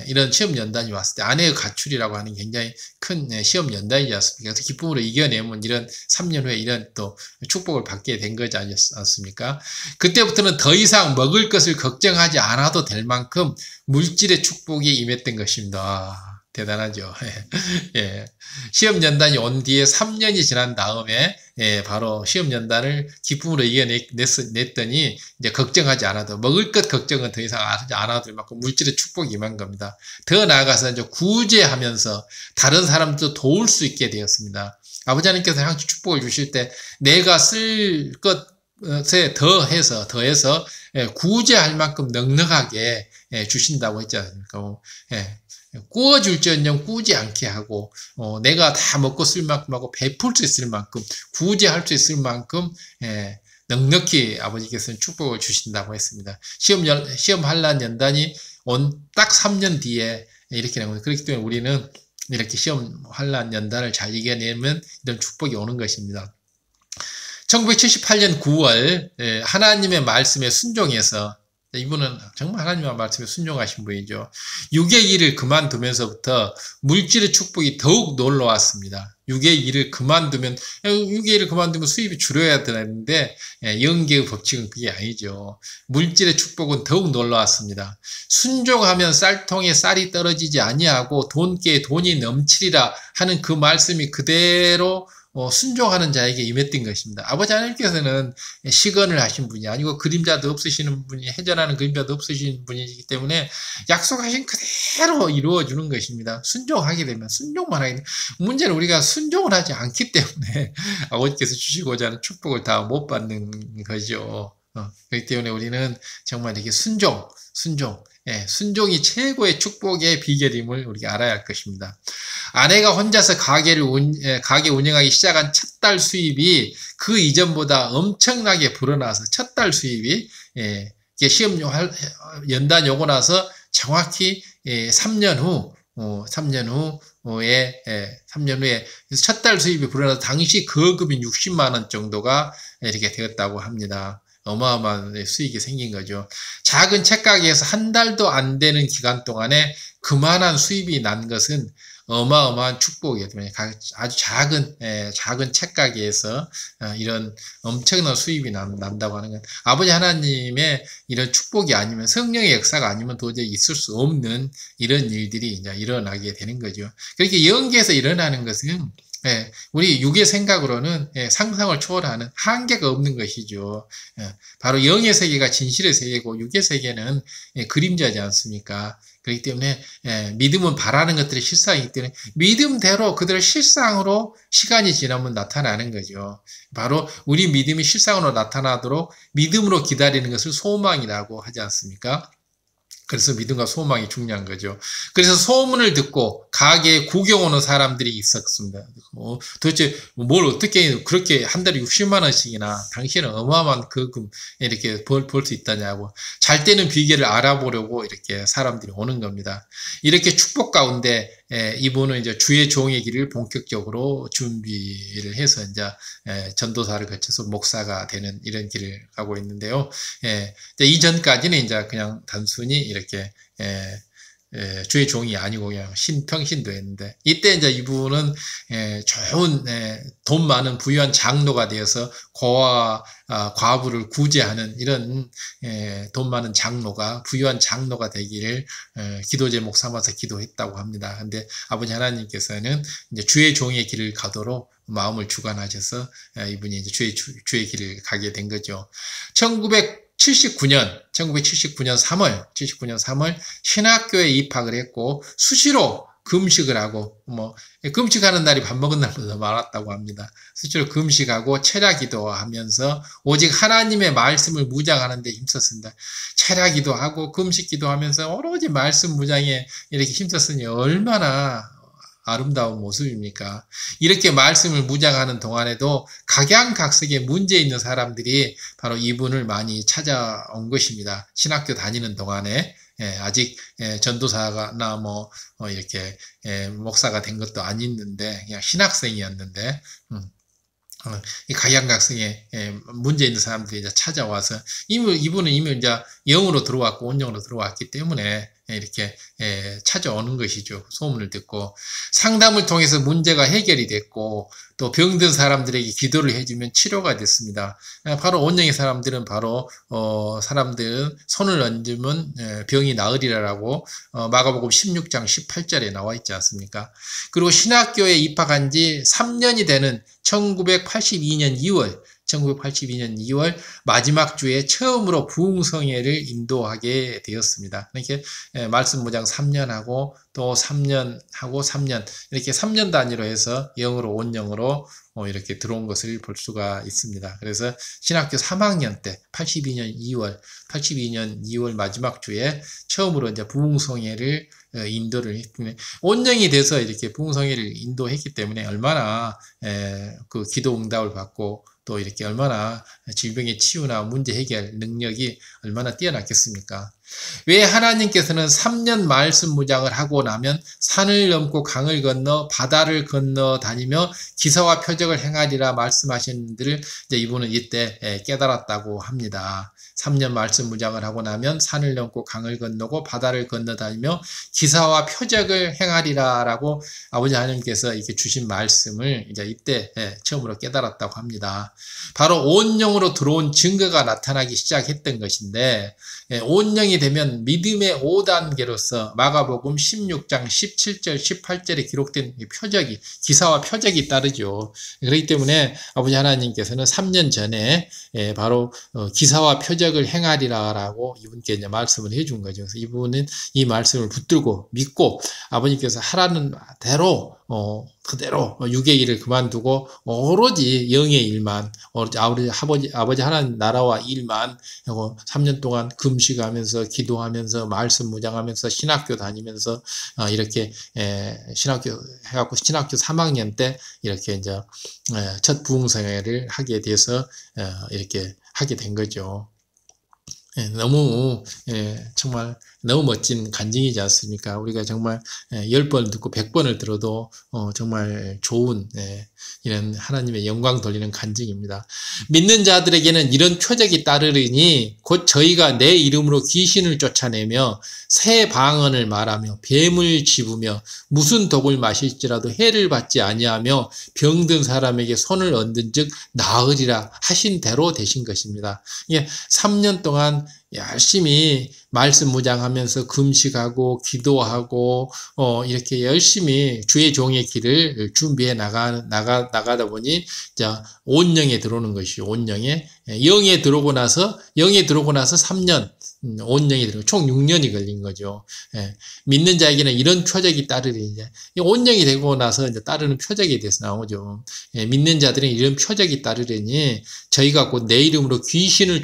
이런 시험 연단이 왔을 때 아내의 가출이라고 하는 굉장히 큰 시험 연단이지 않습니까? 그래서 기쁨으로 이겨내면 이런 3년 후에 이런 또 축복을 받게 된 거지 않습니까? 그때부터는 더 이상 먹을 것을 걱정하지 않아도 될 만큼 물질의 축복이 임했던 것입니다. 대단하죠. 시험 연단이 온 뒤에 3년이 지난 다음에 바로 시험 연단을 기쁨으로 이겨냈더니 이제 걱정하지 않아도 먹을 것 걱정은 더 이상 하지 않아도 될 만큼 물질의 축복이 임한 겁니다. 더 나아가서 이제 구제하면서 다른 사람도 도울 수 있게 되었습니다. 아버지 하나님께서 항상 축복을 주실 때 내가 쓸 것에 더해서 구제할 만큼 넉넉하게 주신다고 했지 않습니까? 구워줄지언정 꾸지 않게 하고 내가 다 먹고 쓸 만큼 하고 베풀 수 있을 만큼 구제할 수 있을 만큼 넉넉히 아버지께서는 축복을 주신다고 했습니다. 시험 환란 연단이 온 딱 3년 뒤에 이렇게 나옵니다. 그렇기 때문에 우리는 이렇게 시험 환란 연단을 잘 이겨내면 이런 축복이 오는 것입니다. 1978년 9월 하나님의 말씀에 순종해서 이분은 정말 하나님의 말씀에 순종하신 분이죠. 육의 일을 그만두면서부터 물질의 축복이 더욱 놀러왔습니다. 육의 일을 그만두면 수입이 줄어야 되는데 영계의 법칙은 그게 아니죠. 물질의 축복은 더욱 놀러왔습니다. 순종하면 쌀통에 쌀이 떨어지지 아니하고 돈께에 돈이 넘치리라 하는 그 말씀이 그대로 순종하는 자에게 임했던 것입니다. 아버지 하나님께서는 시건을 하신 분이 아니고 그림자도 없으시는 분이 해전하는 그림자도 없으신 분이기 때문에 약속하신 그대로 이루어주는 것입니다. 순종하게 되면 순종만 하게 되면 문제는 우리가 순종을 하지 않기 때문에 아버지께서 주시고자 하는 축복을 다 못 받는 거죠. 그렇기 때문에 우리는 정말 이렇게 순종 순종이 최고의 축복의 비결임을 우리가 알아야 할 것입니다. 아내가 혼자서 가게 운영하기 시작한 첫 달 수입이 그 이전보다 엄청나게 불어나서 첫 달 수입이 시험 연단 오고 나서 정확히 3년 후에 첫 달 수입이 불어나서 당시 거급인 60만 원 정도가 이렇게 되었다고 합니다. 어마어마한 수익이 생긴 거죠. 작은 책가게에서 한 달도 안 되는 기간 동안에 그만한 수입이 난 것은 어마어마한 축복이에요. 아주 작은 책가게에서 이런 엄청난 수입이 난다고 하는 건 아버지 하나님의 이런 축복이 아니면 성령의 역사가 아니면 도저히 있을 수 없는 이런 일들이 이제 일어나게 되는 거죠. 그렇게 영계에서 일어나는 것은 우리 육의 생각으로는 상상을 초월하는 한계가 없는 것이죠. 바로 영의 세계가 진실의 세계고 육의 세계는 그림자지 않습니까? 그렇기 때문에 믿음은 바라는 것들의 실상이기 때문에 믿음대로 그들의 실상으로 시간이 지나면 나타나는 거죠. 바로 우리 믿음이 실상으로 나타나도록 믿음으로 기다리는 것을 소망이라고 하지 않습니까? 그래서 믿음과 소망이 중요한 거죠. 그래서 소문을 듣고 가게에 구경 오는 사람들이 있었습니다. 도대체 뭘 어떻게 그렇게 한 달에 60만 원씩이나 당신은 어마어마한 거금 이렇게 벌 수 있다냐고 잘 때는 비결을 알아보려고 이렇게 사람들이 오는 겁니다. 이렇게 축복 가운데 이분은 이제 주의 종의 길을 본격적으로 준비를 해서 이제 전도사를 거쳐서 목사가 되는 이런 길을 가고 있는데요. 이전까지는 이제 그냥 단순히 이렇게 주의 종이 아니고 그냥 평신도였는데 이때 이제 이분은 좋은 돈 많은 부유한 장로가 되어서 과부를 구제하는 이런 돈 많은 장로가 부유한 장로가 되기를 기도 제목 삼아서 기도했다고 합니다. 근데 아버지 하나님께서는 이제 주의 종의 길을 가도록 마음을 주관하셔서 이분이 이제 주의 길을 가게 된 거죠. 1979년 3월 신학교에 입학을 했고 수시로 금식을 하고 금식하는 날이 밥 먹은 날보다 많았다고 합니다. 수시로 금식하고 철야 기도하면서 오직 하나님의 말씀을 무장하는 데 힘썼습니다. 철야 기도하고 금식 기도하면서 오로지 말씀 무장에 이렇게 힘썼으니 얼마나 아름다운 모습입니까? 이렇게 말씀을 무장하는 동안에도 각양각색의 문제 있는 사람들이 바로 이분을 많이 찾아온 것입니다. 신학교 다니는 동안에 아직 전도사나 이렇게 목사가 된 것도 아닌데 그냥 신학생이었는데 이 각양각색의 문제 있는 사람들이 이제 찾아와서 이분은 이미 이제 영으로 들어왔고 온영으로 들어왔기 때문에 이렇게 찾아오는 것이죠. 소문을 듣고 상담을 통해서 문제가 해결이 됐고 또 병든 사람들에게 기도를 해주면 치료가 됐습니다. 바로 온영의 사람들은 바로 사람들은 손을 얹으면 병이 나으리라라고 마가복음 16장 18절에 나와 있지 않습니까? 그리고 신학교에 입학한 지 3년이 되는 1982년 2월 마지막 주에 처음으로 부흥성회를 인도하게 되었습니다. 이렇게 말씀 무장 3년하고 또 3년하고 3년 이렇게 3년 단위로 해서 영으로 온영으로 이렇게 들어온 것을 볼 수가 있습니다. 그래서 신학교 3학년 때 82년 2월 마지막 주에 처음으로 이제 부흥성회를 인도를 했기 온영이 돼서 이렇게 부흥성회를 인도했기 때문에 얼마나 그 기도 응답을 받고 또 이렇게 얼마나 질병의 치유나 문제 해결 능력이 얼마나 뛰어났겠습니까? 왜 하나님께서는 3년 말씀 무장을 하고 나면 산을 넘고 강을 건너 바다를 건너 다니며 기사와 표적을 행하리라 말씀하신 들 이제 이분은 이때 깨달았다고 합니다. 3년 말씀 무장을 하고 나면 산을 넘고 강을 건너고 바다를 건너 다니며 기사와 표적을 행하리라라고 아버지 하나님께서 이렇게 주신 말씀을 이제 이때 처음으로 깨달았다고 합니다. 바로 온영으로 들어온 증거가 나타나기 시작했던 것인데 온영이 되면 믿음의 5단계로서 마가복음 16장 17절 18절에 기록된 표적이 기사와 표적이 따르죠. 그렇기 때문에 아버지 하나님께서는 3년 전에 바로 기사와 표적을 행하리라라고 이분께 이제 말씀을 해준 거죠. 그래서 이분은 이 말씀을 붙들고 믿고 아버님께서 하라는 대로 그대로 육의 일을 그만두고 오로지 영의 일만, 아버지 하나님 나라와 일만 하고 3년 동안 금식하면서 기도하면서 말씀 묵상하면서 신학교 다니면서 이렇게 신학교 해갖고 신학교 3학년 때 이렇게 이제 첫 부흥생활을 하게 돼서 이렇게 하게 된 거죠. 너무 정말 너무 멋진 간증이지 않습니까? 우리가 정말 10번 듣고 100번을 들어도 정말 좋은 이런 하나님의 영광 돌리는 간증입니다. 믿는 자들에게는 이런 표적이 따르리니 곧 저희가 내 이름으로 귀신을 쫓아내며 새 방언을 말하며 뱀을 집으며 무슨 독을 마실지라도 해를 받지 아니하며 병든 사람에게 손을 얹은즉 나으리라 하신 대로 되신 것입니다. 3년 동안 열심히 말씀 묵상하면서 금식하고 기도하고 이렇게 열심히 주의 종의 길을 준비해 나가다 보니 자 온영에 들어오는 것이요. 온영에 영에 들어오고 나서 3년 온영이 들어오고 총 6년이 걸린 거죠. 믿는 자에게는 이런 표적이 따르리. 이제 온영이 되고 나서 이제 따르는 표적에 대해서 나오죠. 믿는 자들은 이런 표적이 따르려니 저희가 곧 내 이름으로 귀신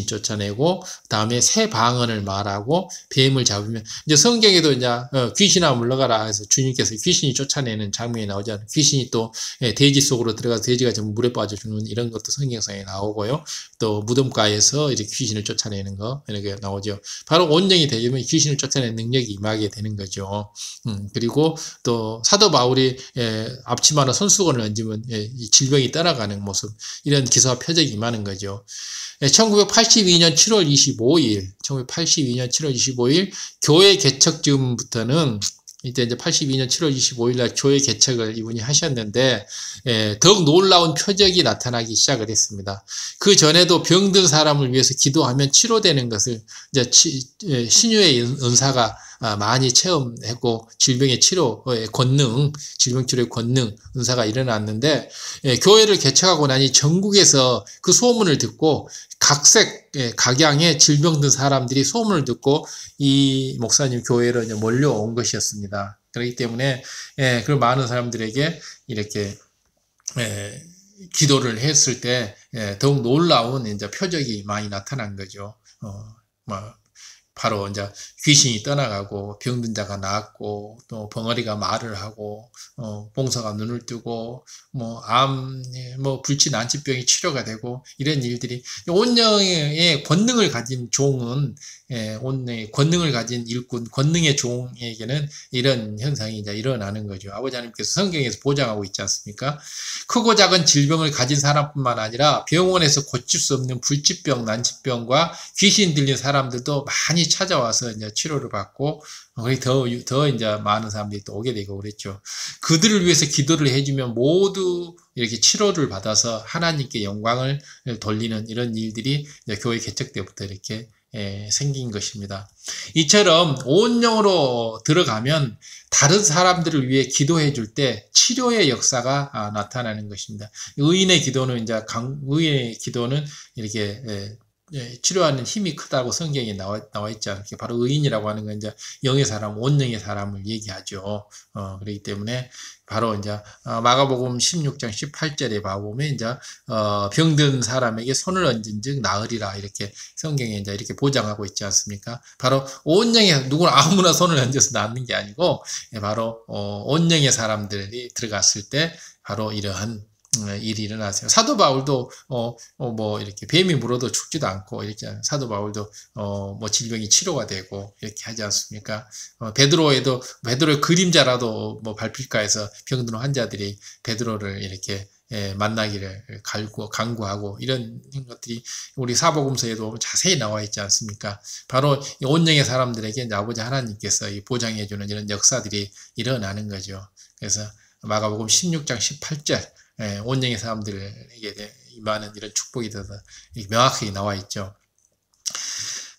쫓아내고 다음에 새 방언을 말하고 뱀을 잡으면 이제 성경에도 이제 귀신아 물러가라 해서 주님께서 귀신이 쫓아내는 장면이 나오잖아요. 귀신이 또 돼지 속으로 들어가서 돼지가 전부 물에 빠져 죽는 이런 것도 성경상에 나오고요. 또 무덤가에서 이렇게 귀신을 쫓아내는 거 이렇게 나오죠. 바로 온영이 되면 귀신을 쫓아내는 능력이 임하게 되는 거죠. 그리고 또 사도 바울이 앞치마나 손수건을 얹으면 질병이 떠나가는 모습 이런 기사와 표적이 임하는 거죠. 1982년 7월 25일 교회 개척 즈음부터는 이제 82년 7월 25일 날 교회 개척을 이분이 하셨는데 더욱 놀라운 표적이 나타나기 시작을 했습니다. 그 전에도 병든 사람을 위해서 기도하면 치료되는 것을 이제 신유의 은사가 많이 체험했고 질병의 치료의 권능, 질병 치료의 권능, 은사가 일어났는데 교회를 개척하고 나니 전국에서 그 소문을 듣고 각양의 질병든 사람들이 소문을 듣고 이 목사님 교회로 이제 몰려온 것이었습니다. 그렇기 때문에 그 많은 사람들에게 이렇게 기도를 했을 때 더욱 놀라운 이제 표적이 많이 나타난 거죠. 바로 이제 귀신이 떠나가고 병든 자가 나았고 또 벙어리가 말을 하고 봉사가 눈을 뜨고 불치 난치병이 치료가 되고 이런 일들이 온영의 권능을 가진 종은 온영의 권능을 가진 일꾼 권능의 종에게는 이런 현상이 이제 일어나는 거죠. 아버지 하나님께서 성경에서 보장하고 있지 않습니까? 크고 작은 질병을 가진 사람뿐만 아니라 병원에서 고칠 수 없는 불치병, 난치병과 귀신 들린 사람들도 많이 찾아와서 이제 치료를 받고 더 이제 많은 사람들이 또 오게 되고 그랬죠. 그들을 위해서 기도를 해주면 모두 이렇게 치료를 받아서 하나님께 영광을 돌리는 이런 일들이 이제 교회 개척 때부터 이렇게 생긴 것입니다. 이처럼 온영으로 들어가면 다른 사람들을 위해 기도해 줄 때 치료의 역사가 나타나는 것입니다. 의인의 기도는 이렇게 치료하는 힘이 크다고 성경에 나와 있지 않게 바로 의인이라고 하는 건 이제 영의 사람, 온영의 사람을 얘기하죠. 그렇기 때문에 바로 이제 마가복음 16장 18절에 봐보면 이제 병든 사람에게 손을 얹은즉 나으리라 이렇게 성경에 이제 이렇게 보장하고 있지 않습니까? 바로 온영의 누구나 아무나 손을 얹어서 낫는 게 아니고 바로 온영의 사람들이 들어갔을 때 바로 이러한 일이 일어나세요. 사도 바울도 이렇게 뱀이 물어도 죽지도 않고 이렇게 사도 바울도 질병이 치료가 되고 이렇게 하지 않습니까? 베드로의 그림자라도 밟힐까 해서 병든 환자들이 베드로를 이렇게 만나기를 간구하고 이런 것들이 우리 사복음서에도 자세히 나와 있지 않습니까? 바로 온영의 사람들에게 이제 아버지 하나님께서 보장해 주는 이런 역사들이 일어나는 거죠. 그래서 마가복음 16장 18절 온영의 사람들에게 임하는 이런 축복이 더 명확하게 나와 있죠.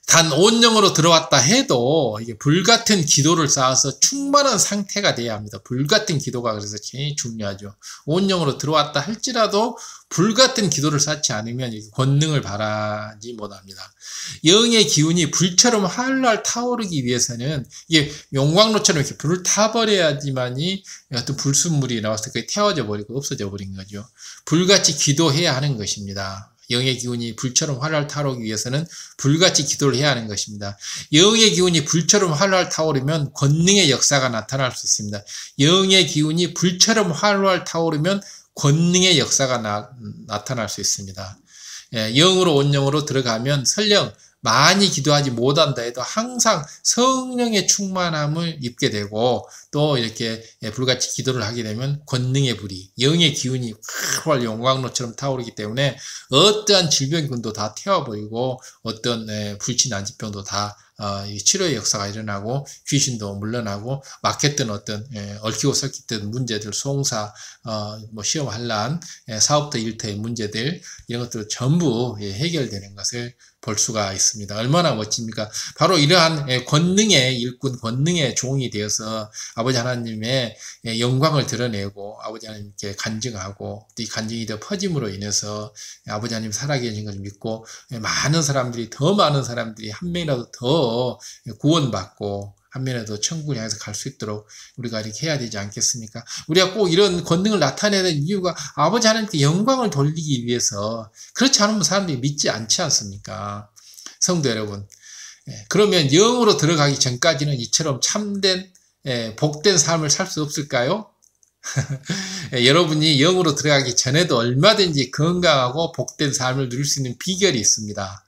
단 온영으로 들어왔다 해도 이게 불같은 기도를 쌓아서 충만한 상태가 돼야 합니다. 불같은 기도가 그래서 제일 중요하죠. 온영으로 들어왔다 할지라도 불같은 기도를 쌓지 않으면 권능을 바라지 못합니다. 영의 기운이 불처럼 활활 타오르기 위해서는 이게 용광로처럼 이렇게 불을 타버려야지만이 어떤 불순물이 나와서 그게 태워져 버리고 없어져 버린 거죠. 불같이 기도해야 하는 것입니다. 영의 기운이 불처럼 활활 타오르기 위해서는 불같이 기도를 해야 하는 것입니다. 영의 기운이 불처럼 활활 타오르면 권능의 역사가 나타날 수 있습니다. 영의 기운이 불처럼 활활 타오르면 권능의 역사가 나타날 수 있습니다. 영으로 온영으로 들어가면 설령 많이 기도하지 못한다 해도 항상 성령의 충만함을 입게 되고 또 이렇게 불같이 기도를 하게 되면 권능의 불이 영의 기운이 활활 용광로처럼 타오르기 때문에 어떠한 질병균도 다 태워버리고 어떤 불치난치병도 다 치료의 역사가 일어나고 귀신도 물러나고 막혔던 어떤 얽히고 섞였던 문제들, 송사, 시험 환란, 사업도 일터의 문제들 이런 것들 전부 해결되는 것을 볼 수가 있습니다. 얼마나 멋집니까? 바로 이러한 권능의 일꾼, 권능의 종이 되어서 아버지 하나님의 영광을 드러내고 아버지 하나님께 간증하고 또 이 간증이 더 퍼짐으로 인해서 아버지 하나님 살아계신 것을 믿고 많은 사람들이 더 많은 사람들이 한 명이라도 더 구원받고 한 명이라도 천국을 향해서 갈 수 있도록 우리가 이렇게 해야 되지 않겠습니까? 우리가 꼭 이런 권능을 나타내는 이유가 아버지 하나님께 영광을 돌리기 위해서 그렇지 않으면 사람들이 믿지 않지 않습니까? 성도 여러분, 그러면 영으로 들어가기 전까지는 이처럼 참된 복된 삶을 살 수 없을까요? 여러분이 영으로 들어가기 전에도 얼마든지 건강하고 복된 삶을 누릴 수 있는 비결이 있습니다.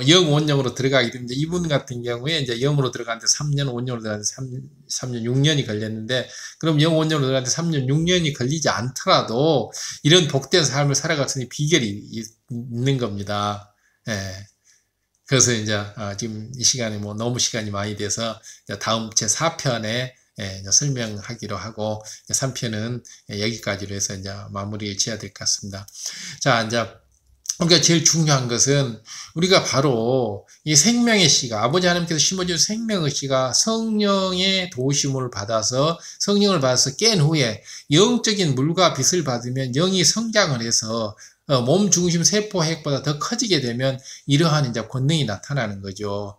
영, 온영으로 들어가기 때문에 이분 같은 경우에 이제 영으로 들어가는데 3년, 온영으로 들어가는데 3년, 6년이 걸렸는데 그럼 영, 온영으로 들어가는데 3년, 6년이 걸리지 않더라도 이런 복된 삶을 살아갈 수 있는 비결이 있는 겁니다. 그래서 이제 지금 이 시간에 너무 시간이 많이 돼서 다음 제 4편에 설명하기로 하고 3편은 여기까지로 해서 이제 마무리를 지어야 될 것 같습니다. 자, 이제 그러니까 제일 중요한 것은 우리가 바로 이 생명의 씨가 아버지 하나님께서 심어준 생명의 씨가 성령의 도우심을 받아서 성령을 받아서 깬 후에 영적인 물과 빛을 받으면 영이 성장을 해서 몸 중심 세포 핵보다 더 커지게 되면 이러한 이제 권능이 나타나는 거죠.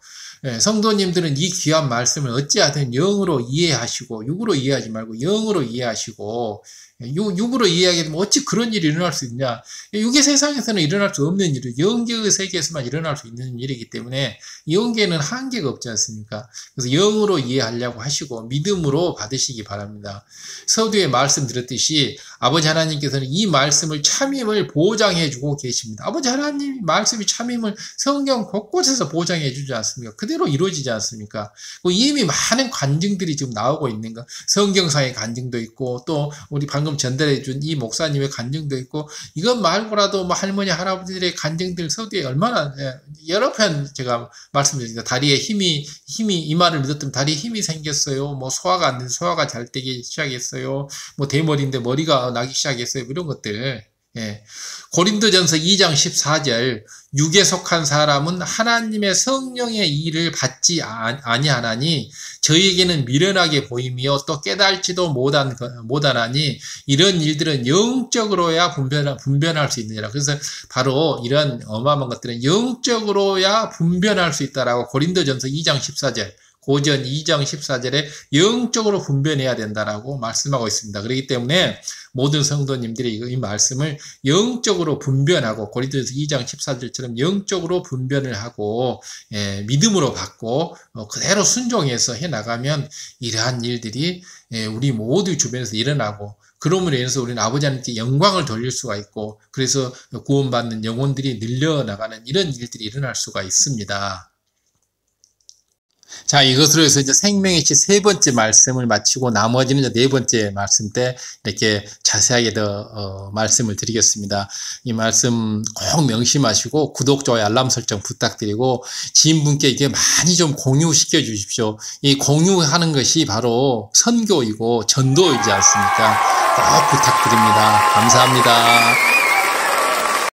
성도님들은 이 귀한 말씀을 어찌하든 영으로 이해하시고 육으로 이해하지 말고 영으로 이해하시고 육으로 이해하게 되면 어찌 그런 일이 일어날 수 있냐. 육의 세상에서는 일어날 수 없는 일이 영계의 세계에서만 일어날 수 있는 일이기 때문에 영계는 한계가 없지 않습니까? 그래서 영으로 이해하려고 하시고 믿음으로 받으시기 바랍니다. 서두에 말씀드렸듯이 아버지 하나님께서는 이 말씀을 참임을 보장해 주고 계십니다. 아버지 하나님 말씀이 참임을 성경 곳곳에서 보장해 주지 않습니까? 그대로 이루어지지 않습니까? 이미 많은 간증들이 지금 나오고 있는 거 성경상의 간증도 있고 또 우리 방금 전달해 준 이 목사님의 간증도 있고 이것 말고라도 할머니 할아버지들의 간증들 서두에 얼마나 여러 편 제가 말씀드립니다. 다리에 힘이 이 말을 믿었더니 다리에 힘이 생겼어요. 소화가 안 돼서 소화가 잘 되기 시작했어요. 대머리인데 머리가 나기 시작했어요. 이런 것들. 고린도전서 2장 14절 육에 속한 사람은 하나님의 성령의 일을 받지 아니하나니 저희에게는 미련하게 보이며 또 깨달지도 못하나니 이런 일들은 영적으로야 분별할 수 있느니라. 그래서 바로 이런 어마어마한 것들은 영적으로야 분별할 수 있다라고 고린도전서 2장 14절 고전 2장 14절에 영적으로 분별해야 된다라고 말씀하고 있습니다. 그렇기 때문에 모든 성도님들이 이 말씀을 영적으로 분별하고 고린도전서 2장 14절처럼 영적으로 분별을 하고 믿음으로 받고 그대로 순종해서 해나가면 이러한 일들이 우리 모두 주변에서 일어나고 그러므로 인해서 우리는 아버지 하나님께 영광을 돌릴 수가 있고 그래서 구원받는 영혼들이 늘려나가는 이런 일들이 일어날 수가 있습니다. 자, 이것으로 해서 이제 생명의 씨 세 번째 말씀을 마치고 나머지는 이제 네 번째 말씀 때 이렇게 자세하게 더 말씀을 드리겠습니다. 이 말씀 꼭 명심하시고 구독, 좋아요, 알람 설정 부탁드리고 지인분께 이게 많이 좀 공유시켜 주십시오. 이 공유하는 것이 바로 선교이고 전도이지 않습니까? 꼭 부탁드립니다. 감사합니다.